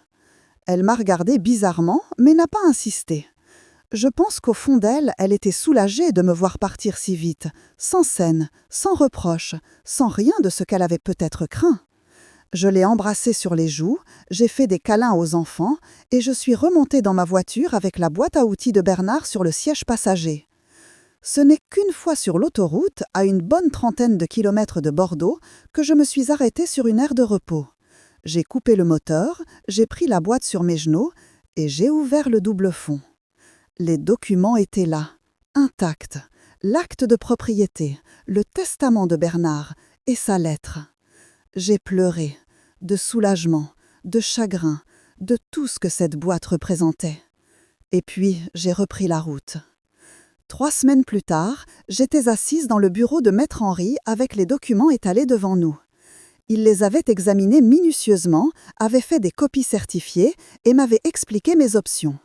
Speaker 1: Elle m'a regardé bizarrement, mais n'a pas insisté. Je pense qu'au fond d'elle, elle était soulagée de me voir partir si vite, sans scène, sans reproche, sans rien de ce qu'elle avait peut-être craint. Je l'ai embrassée sur les joues, j'ai fait des câlins aux enfants et je suis remontée dans ma voiture avec la boîte à outils de Bernard sur le siège passager. Ce n'est qu'une fois sur l'autoroute, à une bonne 30aine de kilomètres de Bordeaux, que je me suis arrêtée sur une aire de repos. J'ai coupé le moteur, j'ai pris la boîte sur mes genoux et j'ai ouvert le double fond. Les documents étaient là, intacts, l'acte de propriété, le testament de Bernard et sa lettre. J'ai pleuré, de soulagement, de chagrin, de tout ce que cette boîte représentait. Et puis, j'ai repris la route. 3 semaines plus tard, j'étais assise dans le bureau de Maître Henry avec les documents étalés devant nous. Il les avait examinés minutieusement, avait fait des copies certifiées et m'avait expliqué mes options.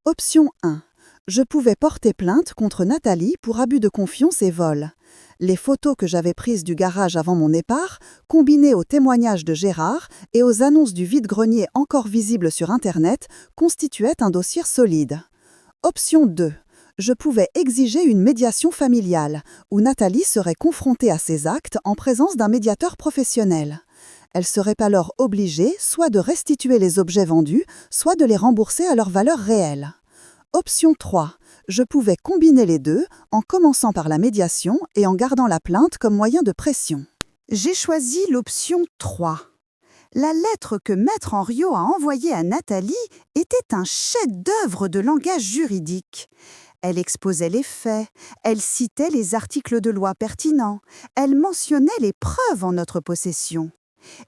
Speaker 1: Option 1. Je pouvais porter plainte contre Nathalie pour abus de confiance et vol. Les photos que j'avais prises du garage avant mon départ, combinées aux témoignages de Gérard et aux annonces du vide-grenier encore visibles sur Internet, constituaient un dossier solide. Option 2. Je pouvais exiger une médiation familiale, où Nathalie serait confrontée à ses actes en présence d'un médiateur professionnel. Elle serait alors obligée soit de restituer les objets vendus, soit de les rembourser à leur valeur réelle. Option 3. Je pouvais combiner les deux en commençant par la médiation et en gardant la plainte comme moyen de pression. J'ai choisi l'option 3. La lettre que Maître Henriot a envoyée à Nathalie était un chef-d'œuvre de langage juridique. Elle exposait les faits, elle citait les articles de loi pertinents, elle mentionnait les preuves en notre possession.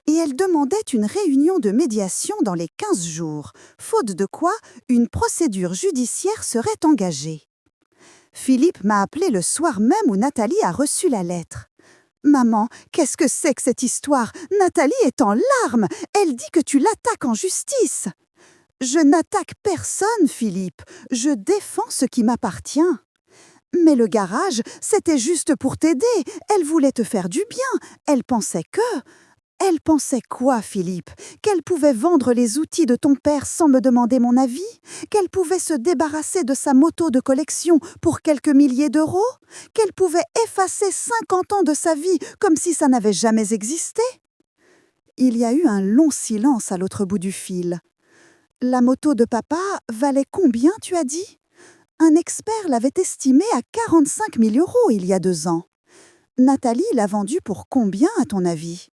Speaker 1: Et elle demandait une réunion de médiation dans les 15 jours, faute de quoi une procédure judiciaire serait engagée. Philippe m'a appelé le soir même où Nathalie a reçu la lettre. « Maman, qu'est-ce que c'est que cette histoire? Nathalie est en larmes, elle dit que tu l'attaques en justice. » « Je n'attaque personne, Philippe, je défends ce qui m'appartient. » « Mais le garage, c'était juste pour t'aider, elle voulait te faire du bien, elle pensait que... » Elle pensait quoi, Philippe? Qu'elle pouvait vendre les outils de ton père sans me demander mon avis? Qu'elle pouvait se débarrasser de sa moto de collection pour quelques milliers d'euros? Qu'elle pouvait effacer 50 ans de sa vie comme si ça n'avait jamais existé? Il y a eu un long silence à l'autre bout du fil. La moto de papa valait combien, tu as dit? Un expert l'avait estimée à 45 000 € il y a 2 ans. Nathalie l'a vendue pour combien, à ton avis?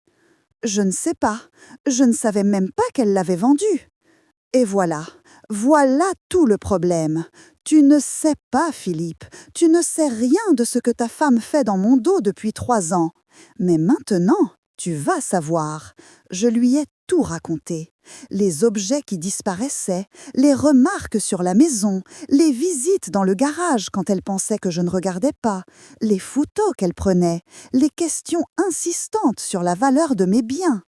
Speaker 1: Je ne sais pas. Je ne savais même pas qu'elle l'avait vendue. Et voilà tout le problème. Tu ne sais pas, Philippe. Tu ne sais rien de ce que ta femme fait dans mon dos depuis 3 ans. Mais maintenant, tu vas savoir. Je lui ai tout raconté. Les objets qui disparaissaient, les remarques sur la maison, les visites dans le garage quand elle pensait que je ne regardais pas, les photos qu'elle prenait, les questions insistantes sur la valeur de mes biens.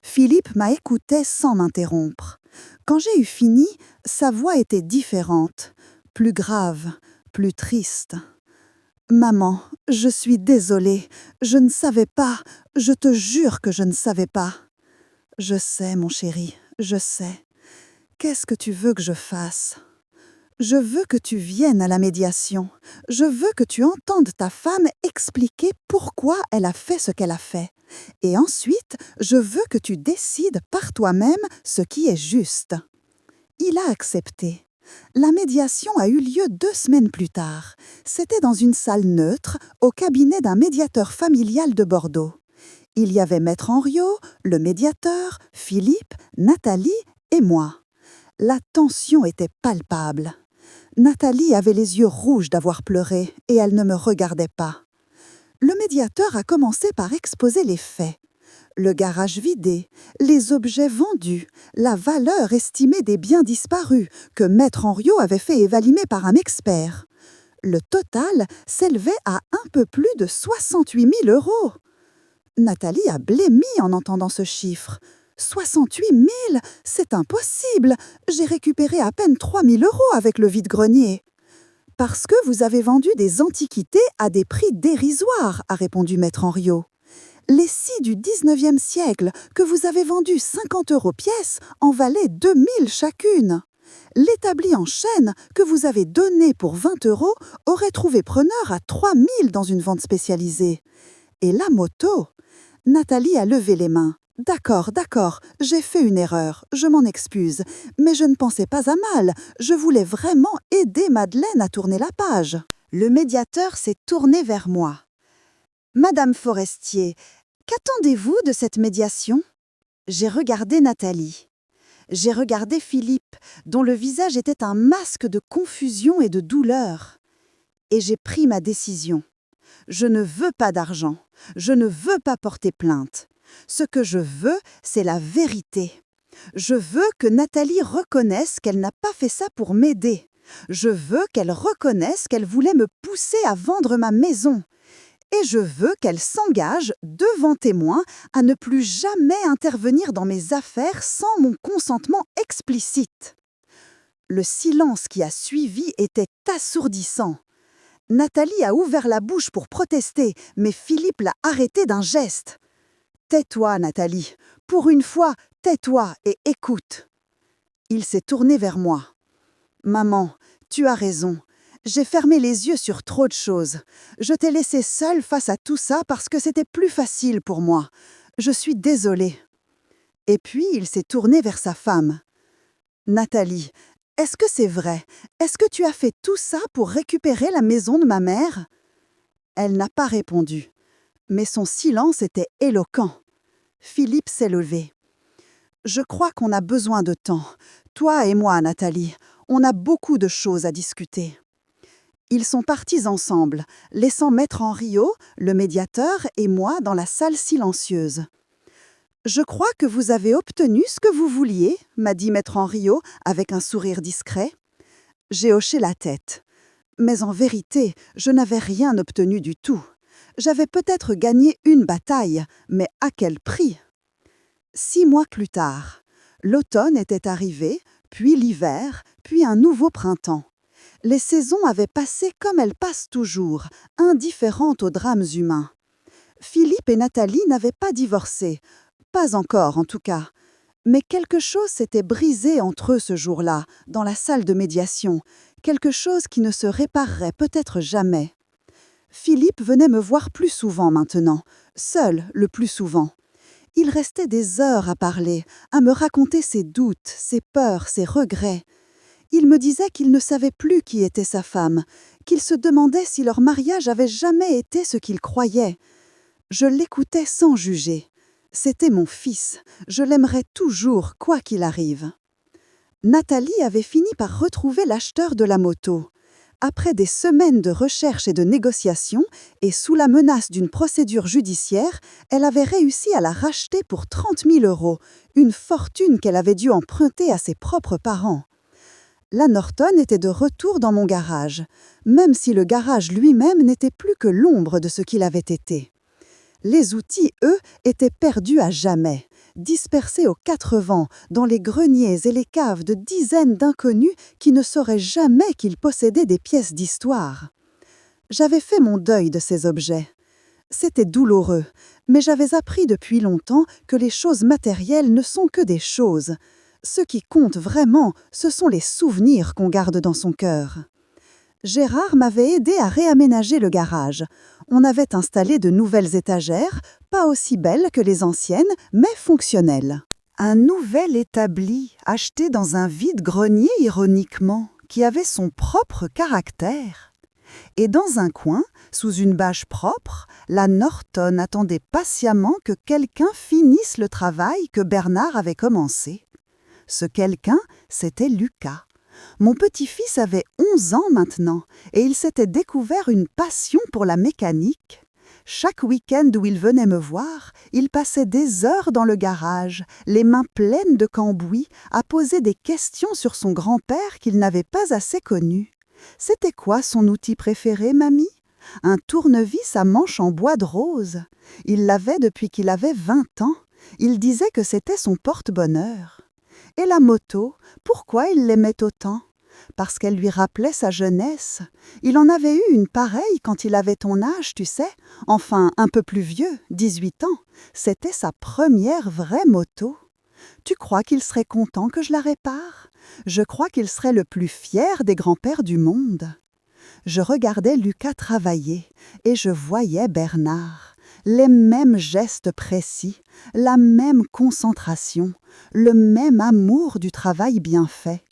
Speaker 1: Philippe m'a écouté sans m'interrompre. Quand j'ai eu fini, sa voix était différente, plus grave, plus triste. « Maman, je suis désolée, je ne savais pas, je te jure que je ne savais pas. » « Je sais, mon chéri, je sais. Qu'est-ce que tu veux que je fasse? Je veux que tu viennes à la médiation. Je veux que tu entendes ta femme expliquer pourquoi elle a fait ce qu'elle a fait. Et ensuite, je veux que tu décides par toi-même ce qui est juste. » Il a accepté. La médiation a eu lieu 2 semaines plus tard. C'était dans une salle neutre, au cabinet d'un médiateur familial de Bordeaux. Il y avait Maître Henriot, le médiateur, Philippe, Nathalie et moi. La tension était palpable. Nathalie avait les yeux rouges d'avoir pleuré et elle ne me regardait pas. Le médiateur a commencé par exposer les faits. Le garage vidé, les objets vendus, la valeur estimée des biens disparus que Maître Henriot avait fait évaluer par un expert. Le total s'élevait à un peu plus de 68 000 €. Nathalie a blêmi en entendant ce chiffre. 68 000, c'est impossible. J'ai récupéré à peine 3 000 € avec le vide-grenier. Parce que vous avez vendu des antiquités à des prix dérisoires, a répondu Maître Henriot. Les scies du 19e siècle que vous avez vendues 50 € pièce en valaient 2 000 chacune. L'établi en chêne que vous avez donné pour 20 € aurait trouvé preneur à 3 000 dans une vente spécialisée. Et la moto? Nathalie a levé les mains. « D'accord, j'ai fait une erreur, je m'en excuse, mais je ne pensais pas à mal, je voulais vraiment aider Madeleine à tourner la page. » Le médiateur s'est tourné vers moi. « Madame Forestier, qu'attendez-vous de cette médiation ?» J'ai regardé Nathalie. J'ai regardé Philippe, dont le visage était un masque de confusion et de douleur. Et j'ai pris ma décision. Je ne veux pas d'argent. Je ne veux pas porter plainte. Ce que je veux, c'est la vérité. Je veux que Nathalie reconnaisse qu'elle n'a pas fait ça pour m'aider. Je veux qu'elle reconnaisse qu'elle voulait me pousser à vendre ma maison. Et je veux qu'elle s'engage, devant témoins, à ne plus jamais intervenir dans mes affaires sans mon consentement explicite. Le silence qui a suivi était assourdissant. Nathalie a ouvert la bouche pour protester, mais Philippe l'a arrêtée d'un geste. « Tais-toi, Nathalie. Pour une fois, tais-toi et écoute. » Il s'est tourné vers moi. « Maman, tu as raison. J'ai fermé les yeux sur trop de choses. Je t'ai laissée seule face à tout ça parce que c'était plus facile pour moi. Je suis désolée. » Et puis il s'est tourné vers sa femme. « Nathalie, est-ce que c'est vrai? Est-ce que tu as fait tout ça pour récupérer la maison de ma mère ?» Elle n'a pas répondu, mais son silence était éloquent. Philippe s'est levé. « Je crois qu'on a besoin de temps. Toi et moi, Nathalie, on a beaucoup de choses à discuter. » Ils sont partis ensemble, laissant Maître Henriot, le médiateur, et moi dans la salle silencieuse. « Je crois que vous avez obtenu ce que vous vouliez, » m'a dit Maître Henriot avec un sourire discret. J'ai hoché la tête. Mais en vérité, je n'avais rien obtenu du tout. J'avais peut-être gagné une bataille, mais à quel prix? 6 mois plus tard, l'automne était arrivé, puis l'hiver, puis un nouveau printemps. Les saisons avaient passé comme elles passent toujours, indifférentes aux drames humains. Philippe et Nathalie n'avaient pas divorcé, pas encore en tout cas. Mais quelque chose s'était brisé entre eux ce jour-là, dans la salle de médiation, quelque chose qui ne se réparerait peut-être jamais. Philippe venait me voir plus souvent maintenant, seul le plus souvent. Il restait des heures à parler, à me raconter ses doutes, ses peurs, ses regrets. Il me disait qu'il ne savait plus qui était sa femme, qu'il se demandait si leur mariage avait jamais été ce qu'il croyait. Je l'écoutais sans juger. C'était mon fils, je l'aimerais toujours, quoi qu'il arrive. Nathalie avait fini par retrouver l'acheteur de la moto. Après des semaines de recherche et de négociations, et sous la menace d'une procédure judiciaire, elle avait réussi à la racheter pour 30 000 €, une fortune qu'elle avait dû emprunter à ses propres parents. La Norton était de retour dans mon garage, même si le garage lui-même n'était plus que l'ombre de ce qu'il avait été. Les outils, eux, étaient perdus à jamais, dispersés aux 4 vents, dans les greniers et les caves de dizaines d'inconnus qui ne sauraient jamais qu'ils possédaient des pièces d'histoire. J'avais fait mon deuil de ces objets. C'était douloureux, mais j'avais appris depuis longtemps que les choses matérielles ne sont que des choses. Ce qui compte vraiment, ce sont les souvenirs qu'on garde dans son cœur. Gérard m'avait aidé à réaménager le garage. On avait installé de nouvelles étagères, pas aussi belles que les anciennes, mais fonctionnelles. Un nouvel établi, acheté dans un vide-grenier ironiquement, qui avait son propre caractère. Et dans un coin, sous une bâche propre, la Norton attendait patiemment que quelqu'un finisse le travail que Bernard avait commencé. Ce quelqu'un, c'était Lucas. Mon petit-fils avait 11 ans maintenant et il s'était découvert une passion pour la mécanique. Chaque week-end où il venait me voir, il passait des heures dans le garage, les mains pleines de cambouis, à poser des questions sur son grand-père qu'il n'avait pas assez connu. C'était quoi son outil préféré, mamie? Un tournevis à manche en bois de rose. Il l'avait depuis qu'il avait 20 ans. Il disait que c'était son porte-bonheur. Et la moto, pourquoi il l'aimait autant? Parce qu'elle lui rappelait sa jeunesse. Il en avait eu une pareille quand il avait ton âge, tu sais. Enfin, un peu plus vieux, 18 ans. C'était sa première vraie moto. Tu crois qu'il serait content que je la répare? Je crois qu'il serait le plus fier des grands-pères du monde. Je regardais Lucas travailler et je voyais Bernard. Les mêmes gestes précis, la même concentration, le même amour du travail bien fait.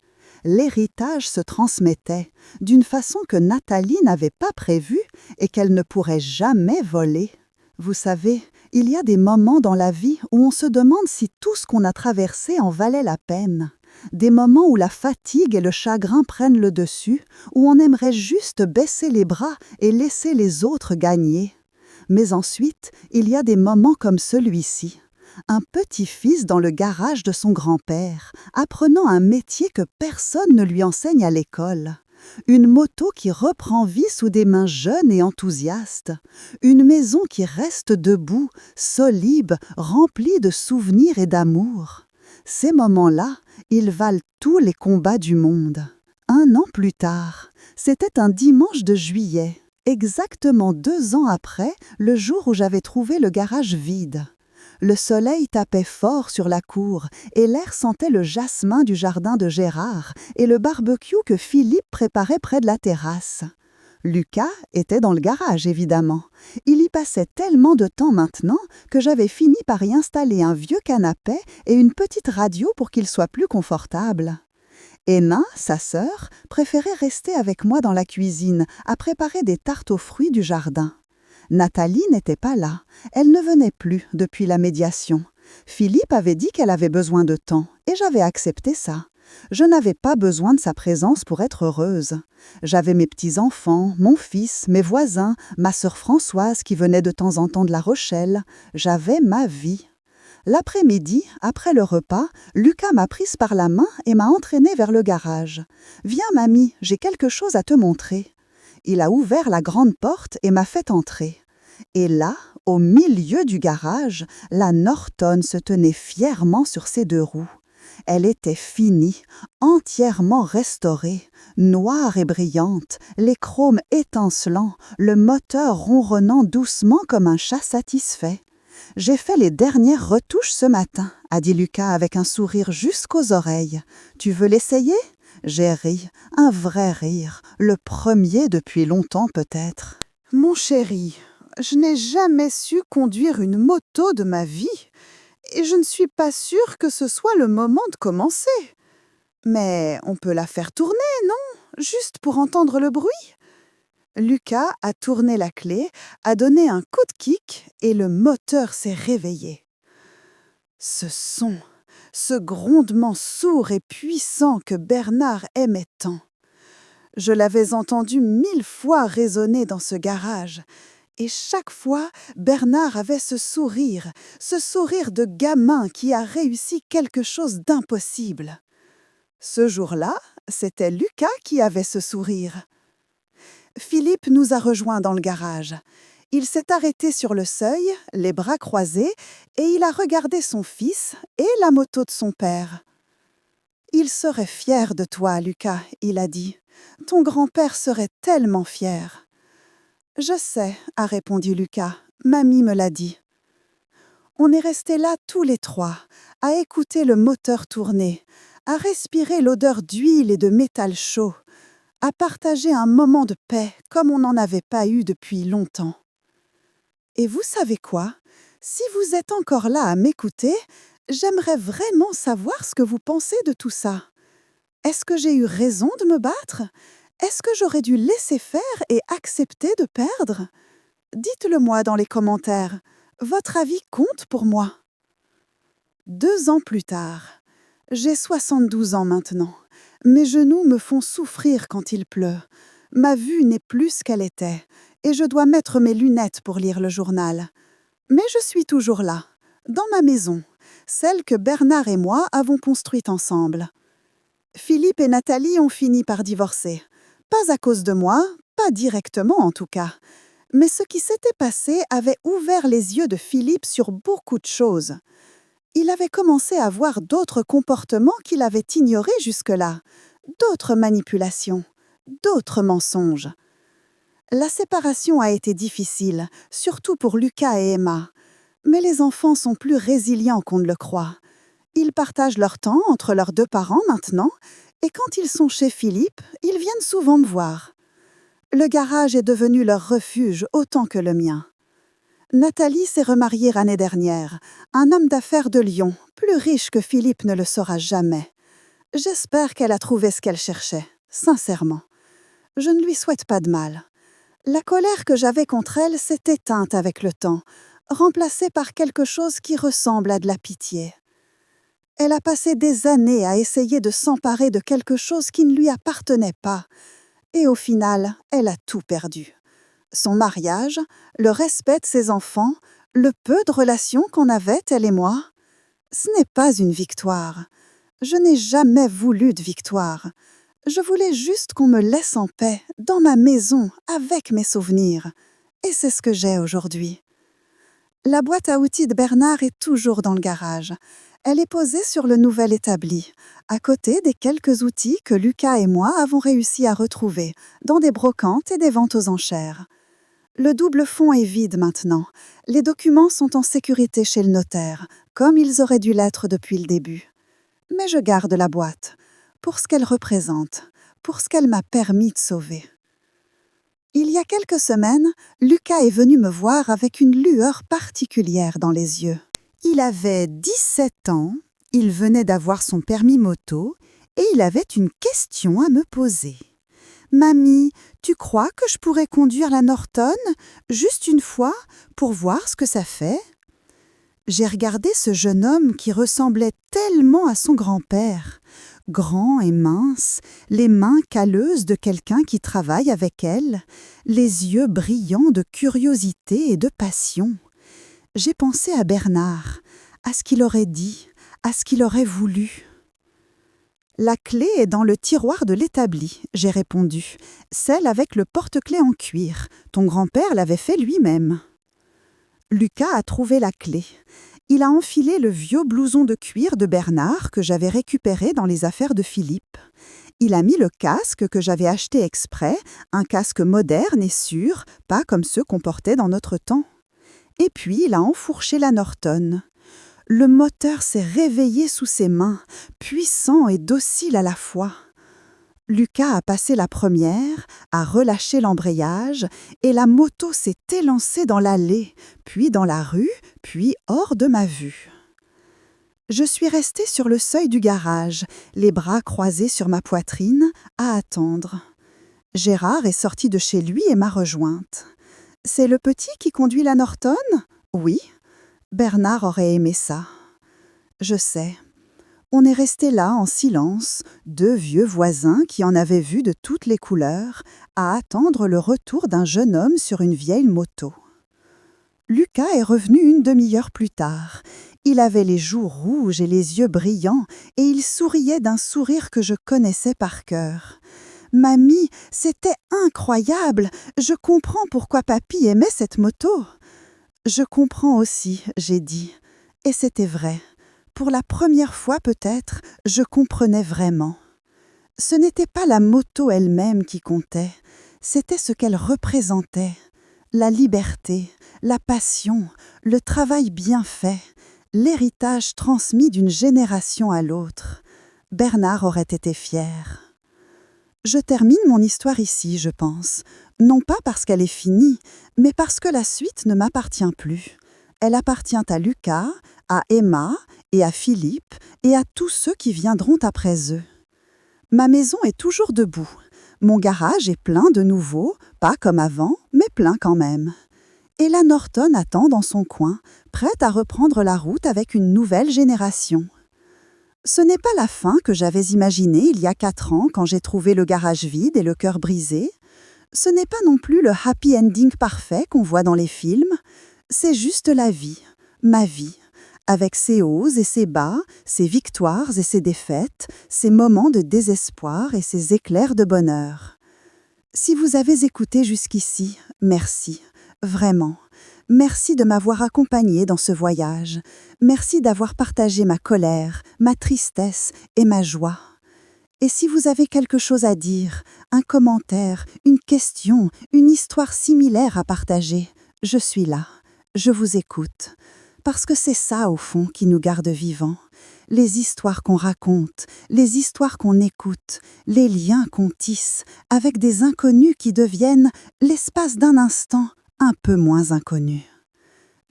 Speaker 1: L'héritage se transmettait d'une façon que Nathalie n'avait pas prévue et qu'elle ne pourrait jamais voler. Vous savez, il y a des moments dans la vie où on se demande si tout ce qu'on a traversé en valait la peine. Des moments où la fatigue et le chagrin prennent le dessus, où on aimerait juste baisser les bras et laisser les autres gagner. Mais ensuite, il y a des moments comme celui-ci. un petit-fils dans le garage de son grand-père, apprenant un métier que personne ne lui enseigne à l'école. Une moto qui reprend vie sous des mains jeunes et enthousiastes. Une maison qui reste debout, solide, remplie de souvenirs et d'amour. Ces moments-là, ils valent tous les combats du monde. 1 an plus tard, c'était un dimanche de juillet, exactement 2 ans après le jour où j'avais trouvé le garage vide. Le soleil tapait fort sur la cour et l'air sentait le jasmin du jardin de Gérard et le barbecue que Philippe préparait près de la terrasse. Lucas était dans le garage, évidemment. Il y passait tellement de temps maintenant que j'avais fini par y installer un vieux canapé et une petite radio pour qu'il soit plus confortable. Enna, sa sœur, préférait rester avec moi dans la cuisine à préparer des tartes aux fruits du jardin. Nathalie n'était pas là, elle ne venait plus depuis la médiation. Philippe avait dit qu'elle avait besoin de temps, et j'avais accepté ça. Je n'avais pas besoin de sa présence pour être heureuse. J'avais mes petits-enfants, mon fils, mes voisins, ma sœur Françoise qui venait de temps en temps de La Rochelle. J'avais ma vie. L'après-midi, après le repas, Lucas m'a prise par la main et m'a entraînée vers le garage. « Viens, mamie, j'ai quelque chose à te montrer. » Il a ouvert la grande porte et m'a fait entrer. Et là, au milieu du garage, la Norton se tenait fièrement sur ses 2 roues. Elle était finie, entièrement restaurée, noire et brillante, les chromes étincelants, le moteur ronronnant doucement comme un chat satisfait. « J'ai fait les dernières retouches ce matin, » a dit Lucas avec un sourire jusqu'aux oreilles. « Tu veux l'essayer ?» J'ai ri, un vrai rire, le premier depuis longtemps peut-être. « Mon chéri, je n'ai jamais su conduire une moto de ma vie, et je ne suis pas sûre que ce soit le moment de commencer. Mais on peut la faire tourner, non? Juste pour entendre le bruit ?» Lucas a tourné la clé, a donné un coup de kick et le moteur s'est réveillé. Ce son, ce grondement sourd et puissant que Bernard aimait tant. Je l'avais entendu 1000 fois résonner dans ce garage, et chaque fois, Bernard avait ce sourire de gamin qui a réussi quelque chose d'impossible. Ce jour-là, c'était Lucas qui avait ce sourire. Philippe nous a rejoints dans le garage. Il s'est arrêté sur le seuil, les bras croisés, et il a regardé son fils et la moto de son père. « Il serait fier de toi, Lucas, » il a dit. « Ton grand-père serait tellement fier. »« Je sais, » a répondu Lucas. « Mamie me l'a dit. » On est restés là tous les 3, à écouter le moteur tourner, à respirer l'odeur d'huile et de métal chaud, à partager un moment de paix comme on n'en avait pas eu depuis longtemps. Et vous savez quoi? Si vous êtes encore là à m'écouter, j'aimerais vraiment savoir ce que vous pensez de tout ça. Est-ce que j'ai eu raison de me battre? Est-ce que j'aurais dû laisser faire et accepter de perdre? Dites-le-moi dans les commentaires. Votre avis compte pour moi. 2 ans plus tard, j'ai 72 ans maintenant. Mes genoux me font souffrir quand il pleut. Ma vue n'est plus ce qu'elle était, et je dois mettre mes lunettes pour lire le journal. Mais je suis toujours là, dans ma maison, celle que Bernard et moi avons construite ensemble. Philippe et Nathalie ont fini par divorcer. Pas à cause de moi, pas directement en tout cas. Mais ce qui s'était passé avait ouvert les yeux de Philippe sur beaucoup de choses. Il avait commencé à voir d'autres comportements qu'il avait ignorés jusque-là, d'autres manipulations, d'autres mensonges. La séparation a été difficile, surtout pour Lucas et Emma. Mais les enfants sont plus résilients qu'on ne le croit. Ils partagent leur temps entre leurs 2 parents maintenant, et quand ils sont chez Philippe, ils viennent souvent me voir. Le garage est devenu leur refuge autant que le mien. Nathalie s'est remariée l'année dernière, un homme d'affaires de Lyon, plus riche que Philippe ne le saura jamais. J'espère qu'elle a trouvé ce qu'elle cherchait, sincèrement. Je ne lui souhaite pas de mal. La colère que j'avais contre elle s'est éteinte avec le temps, remplacée par quelque chose qui ressemble à de la pitié. Elle a passé des années à essayer de s'emparer de quelque chose qui ne lui appartenait pas, et au final, elle a tout perdu. Son mariage, le respect de ses enfants, Le peu de relations qu'on avait, elle et moi. Ce n'est pas une victoire. Je n'ai jamais voulu de victoire. Je voulais juste qu'on me laisse en paix, dans ma maison, avec mes souvenirs. Et c'est ce que j'ai aujourd'hui. La boîte à outils de Bernard est toujours dans le garage. Elle est posée sur le nouvel établi, à côté des quelques outils que Lucas et moi avons réussi à retrouver, dans des brocantes et des ventes aux enchères. Le double fond est vide maintenant. Les documents sont en sécurité chez le notaire, comme ils auraient dû l'être depuis le début. Mais je garde la boîte, pour ce qu'elle représente, pour ce qu'elle m'a permis de sauver. Il y a quelques semaines, Lucas est venu me voir avec une lueur particulière dans les yeux. Il avait 17 ans, il venait d'avoir son permis moto et il avait une question à me poser. « Mamie, tu crois que je pourrais conduire la Norton juste une fois pour voir ce que ça fait ?» J'ai regardé ce jeune homme qui ressemblait tellement à son grand-père. Grand et mince, les mains calleuses de quelqu'un qui travaille avec elle, les yeux brillants de curiosité et de passion. J'ai pensé à Bernard, à ce qu'il aurait dit, à ce qu'il aurait voulu. « La clé est dans le tiroir de l'établi, » j'ai répondu. « Celle avec le porte-clés en cuir. Ton grand-père l'avait fait lui-même. » Lucas a trouvé la clé. Il a enfilé le vieux blouson de cuir de Bernard que j'avais récupéré dans les affaires de Philippe. Il a mis le casque que j'avais acheté exprès, un casque moderne et sûr, pas comme ceux qu'on portait dans notre temps. Et puis il a enfourché la Norton. Le moteur s'est réveillé sous ses mains, puissant et docile à la fois. Lucas a passé la première, a relâché l'embrayage et la moto s'est élancée dans l'allée, puis dans la rue, puis hors de ma vue. Je suis restée sur le seuil du garage, les bras croisés sur ma poitrine, à attendre. Gérard est sorti de chez lui et m'a rejointe. « C'est le petit qui conduit la Norton ?» ?»« Oui. » Bernard aurait aimé ça. Je sais. On est restés là en silence, deux vieux voisins qui en avaient vu de toutes les couleurs, à attendre le retour d'un jeune homme sur une vieille moto. Lucas est revenu une demi-heure plus tard. Il avait les joues rouges et les yeux brillants, et il souriait d'un sourire que je connaissais par cœur. « Mamie, c'était incroyable! Je comprends pourquoi papy aimait cette moto. » « Je comprends aussi, » j'ai dit. Et c'était vrai. Pour la première fois peut-être, je comprenais vraiment. Ce n'était pas la moto elle-même qui comptait, c'était ce qu'elle représentait. La liberté, la passion, le travail bien fait, l'héritage transmis d'une génération à l'autre. Bernard aurait été fier. Je termine mon histoire ici, je pense. Non pas parce qu'elle est finie, mais parce que la suite ne m'appartient plus. Elle appartient à Lucas, à Emma et à Philippe et à tous ceux qui viendront après eux. Ma maison est toujours debout. Mon garage est plein de nouveau, pas comme avant, mais plein quand même. Et la Norton attend dans son coin, prête à reprendre la route avec une nouvelle génération. Ce n'est pas la fin que j'avais imaginée il y a 4 ans quand j'ai trouvé le garage vide et le cœur brisé. Ce n'est pas non plus le happy ending parfait qu'on voit dans les films. C'est juste la vie, ma vie, avec ses hauts et ses bas, ses victoires et ses défaites, ses moments de désespoir et ses éclairs de bonheur. Si vous avez écouté jusqu'ici, merci, vraiment. Merci de m'avoir accompagnée dans ce voyage. Merci d'avoir partagé ma colère, ma tristesse et ma joie. Et si vous avez quelque chose à dire, un commentaire, une question, une histoire similaire à partager, je suis là, je vous écoute. Parce que c'est ça, au fond, qui nous garde vivants. Les histoires qu'on raconte, les histoires qu'on écoute, les liens qu'on tisse avec des inconnus qui deviennent, l'espace d'un instant, un peu moins inconnus.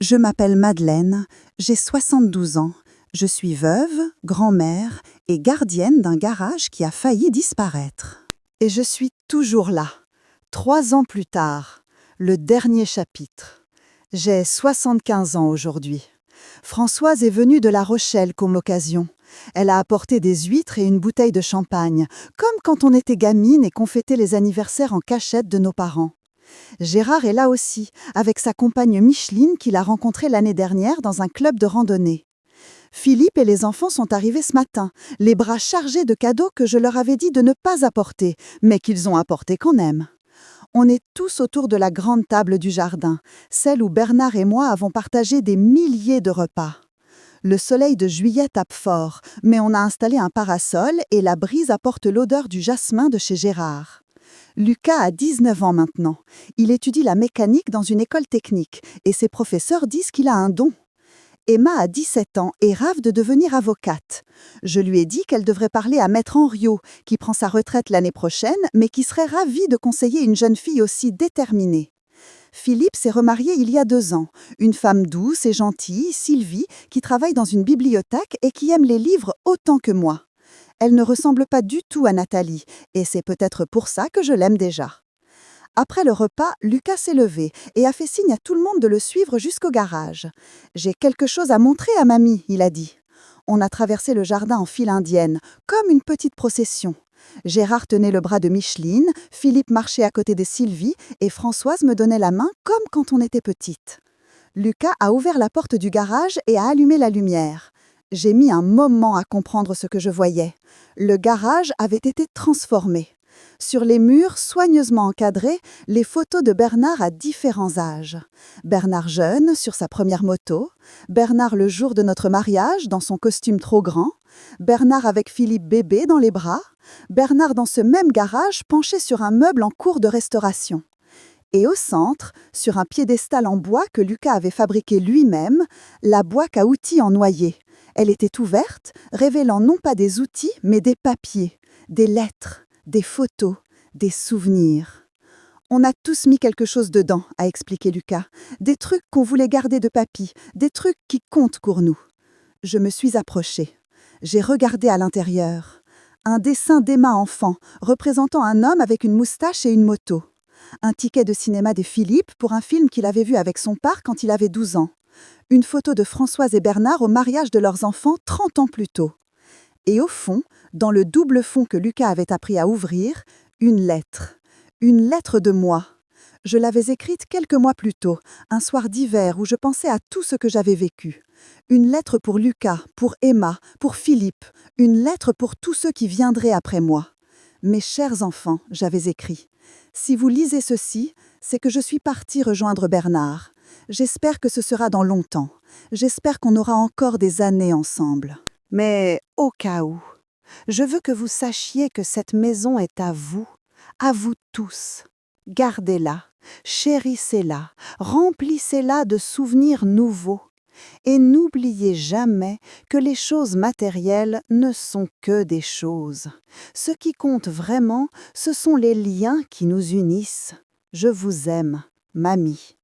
Speaker 1: Je m'appelle Madeleine, j'ai 72 ans, je suis veuve, grand-mère et gardienne d'un garage qui a failli disparaître. Et je suis toujours là, 3 ans plus tard, le dernier chapitre. J'ai 75 ans aujourd'hui. Françoise est venue de La Rochelle comme occasion. Elle a apporté des huîtres et une bouteille de champagne, comme quand on était gamine et qu'on fêtait les anniversaires en cachette de nos parents. Gérard est là aussi, avec sa compagne Micheline qu'il a rencontrée l'année dernière dans un club de randonnée. Philippe et les enfants sont arrivés ce matin, les bras chargés de cadeaux que je leur avais dit de ne pas apporter, mais qu'ils ont apportés quand même. On est tous autour de la grande table du jardin, celle où Bernard et moi avons partagé des milliers de repas. Le soleil de juillet tape fort, mais on a installé un parasol et la brise apporte l'odeur du jasmin de chez Gérard. Lucas a 19 ans maintenant. Il étudie la mécanique dans une école technique et ses professeurs disent qu'il a un don. Emma a 17 ans et rêve de devenir avocate. Je lui ai dit qu'elle devrait parler à Maître Henriot, qui prend sa retraite l'année prochaine, mais qui serait ravi de conseiller une jeune fille aussi déterminée. Philippe s'est remarié il y a 2 ans. Une femme douce et gentille, Sylvie, qui travaille dans une bibliothèque et qui aime les livres autant que moi. Elle ne ressemble pas du tout à Nathalie, et c'est peut-être pour ça que je l'aime déjà. Après le repas, Lucas s'est levé et a fait signe à tout le monde de le suivre jusqu'au garage. « J'ai quelque chose à montrer à mamie », il a dit. On a traversé le jardin en file indienne, comme une petite procession. Gérard tenait le bras de Micheline, Philippe marchait à côté de Sylvie et Françoise me donnait la main comme quand on était petite. Lucas a ouvert la porte du garage et a allumé la lumière. J'ai mis un moment à comprendre ce que je voyais. Le garage avait été transformé. Sur les murs, soigneusement encadrés, les photos de Bernard à différents âges. Bernard jeune, sur sa première moto. Bernard le jour de notre mariage, dans son costume trop grand. Bernard avec Philippe bébé dans les bras. Bernard dans ce même garage, penché sur un meuble en cours de restauration. Et au centre, sur un piédestal en bois que Lucas avait fabriqué lui-même, la boîte à outils en noyer. Elle était ouverte, révélant non pas des outils, mais des papiers, des lettres, des photos, des souvenirs. On a tous mis quelque chose dedans, a expliqué Lucas. Des trucs qu'on voulait garder de papy, des trucs qui comptent pour nous. Je me suis approchée. J'ai regardé à l'intérieur. Un dessin d'Emma enfant, représentant un homme avec une moustache et une moto. Un ticket de cinéma de Philippe pour un film qu'il avait vu avec son père quand il avait 12 ans. Une photo de Françoise et Bernard au mariage de leurs enfants 30 ans plus tôt. Et au fond, dans le double fond que Lucas avait appris à ouvrir, une lettre. Une lettre de moi. Je l'avais écrite quelques mois plus tôt, un soir d'hiver où je pensais à tout ce que j'avais vécu. Une lettre pour Lucas, pour Emma, pour Philippe. Une lettre pour tous ceux qui viendraient après moi. Mes chers enfants, j'avais écrit. Si vous lisez ceci, c'est que je suis partie rejoindre Bernard. J'espère que ce sera dans longtemps. J'espère qu'on aura encore des années ensemble. Mais au cas où, je veux que vous sachiez que cette maison est à vous tous. Gardez-la, chérissez-la, remplissez-la de souvenirs nouveaux. Et n'oubliez jamais que les choses matérielles ne sont que des choses. Ce qui compte vraiment, ce sont les liens qui nous unissent. Je vous aime, mamie.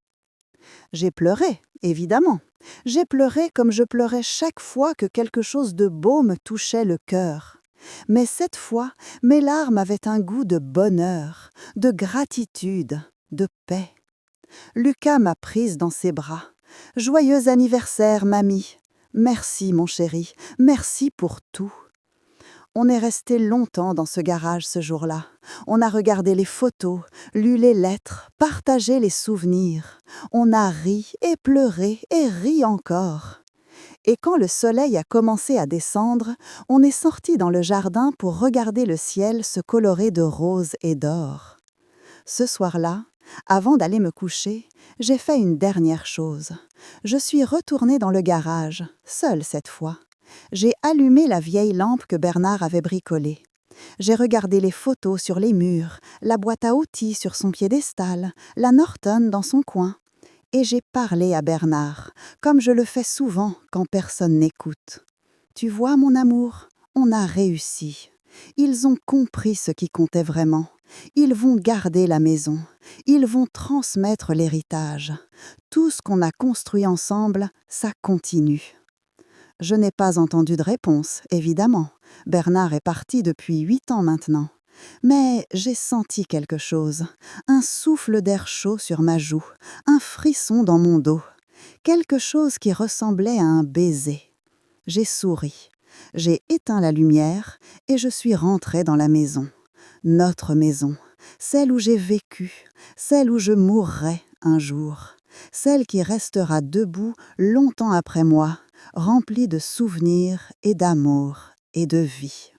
Speaker 1: J'ai pleuré, évidemment. J'ai pleuré comme je pleurais chaque fois que quelque chose de beau me touchait le cœur. Mais cette fois, mes larmes avaient un goût de bonheur, de gratitude, de paix. Lucas m'a prise dans ses bras. « Joyeux anniversaire, mamie. Merci, mon chéri. Merci pour tout. » On est resté longtemps dans ce garage ce jour-là. On a regardé les photos, lu les lettres, partagé les souvenirs. On a ri et pleuré et ri encore. Et quand le soleil a commencé à descendre, on est sorti dans le jardin pour regarder le ciel se colorer de rose et d'or. Ce soir-là, avant d'aller me coucher, j'ai fait une dernière chose. Je suis retournée dans le garage, seule cette fois. J'ai allumé la vieille lampe que Bernard avait bricolée. J'ai regardé les photos sur les murs, la boîte à outils sur son piédestal, la Norton dans son coin. Et j'ai parlé à Bernard, comme je le fais souvent quand personne n'écoute. « Tu vois, mon amour, on a réussi. Ils ont compris ce qui comptait vraiment. Ils vont garder la maison. Ils vont transmettre l'héritage. Tout ce qu'on a construit ensemble, ça continue. » Je n'ai pas entendu de réponse, évidemment. Bernard est parti depuis 8 ans maintenant. Mais j'ai senti quelque chose, un souffle d'air chaud sur ma joue, un frisson dans mon dos, quelque chose qui ressemblait à un baiser. J'ai souri, j'ai éteint la lumière et je suis rentrée dans la maison. Notre maison, celle où j'ai vécu, celle où je mourrai un jour, celle qui restera debout longtemps après moi, remplie de souvenirs et d'amour et de vie.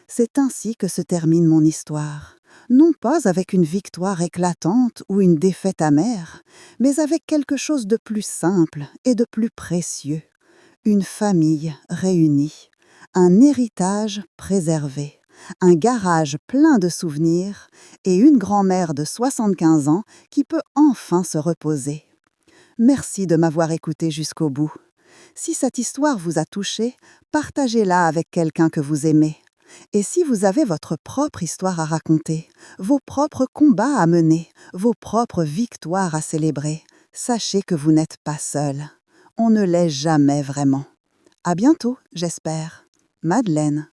Speaker 1: C'est ainsi que se termine mon histoire, non pas avec une victoire éclatante ou une défaite amère, mais avec quelque chose de plus simple et de plus précieux, une famille réunie, un héritage préservé, un garage plein de souvenirs et une grand-mère de 75 ans qui peut enfin se reposer. Merci de m'avoir écouté jusqu'au bout. Si cette histoire vous a touché, partagez-la avec quelqu'un que vous aimez. Et si vous avez votre propre histoire à raconter, vos propres combats à mener, vos propres victoires à célébrer, sachez que vous n'êtes pas seul. On ne l'est jamais vraiment. À bientôt, j'espère. Madeleine.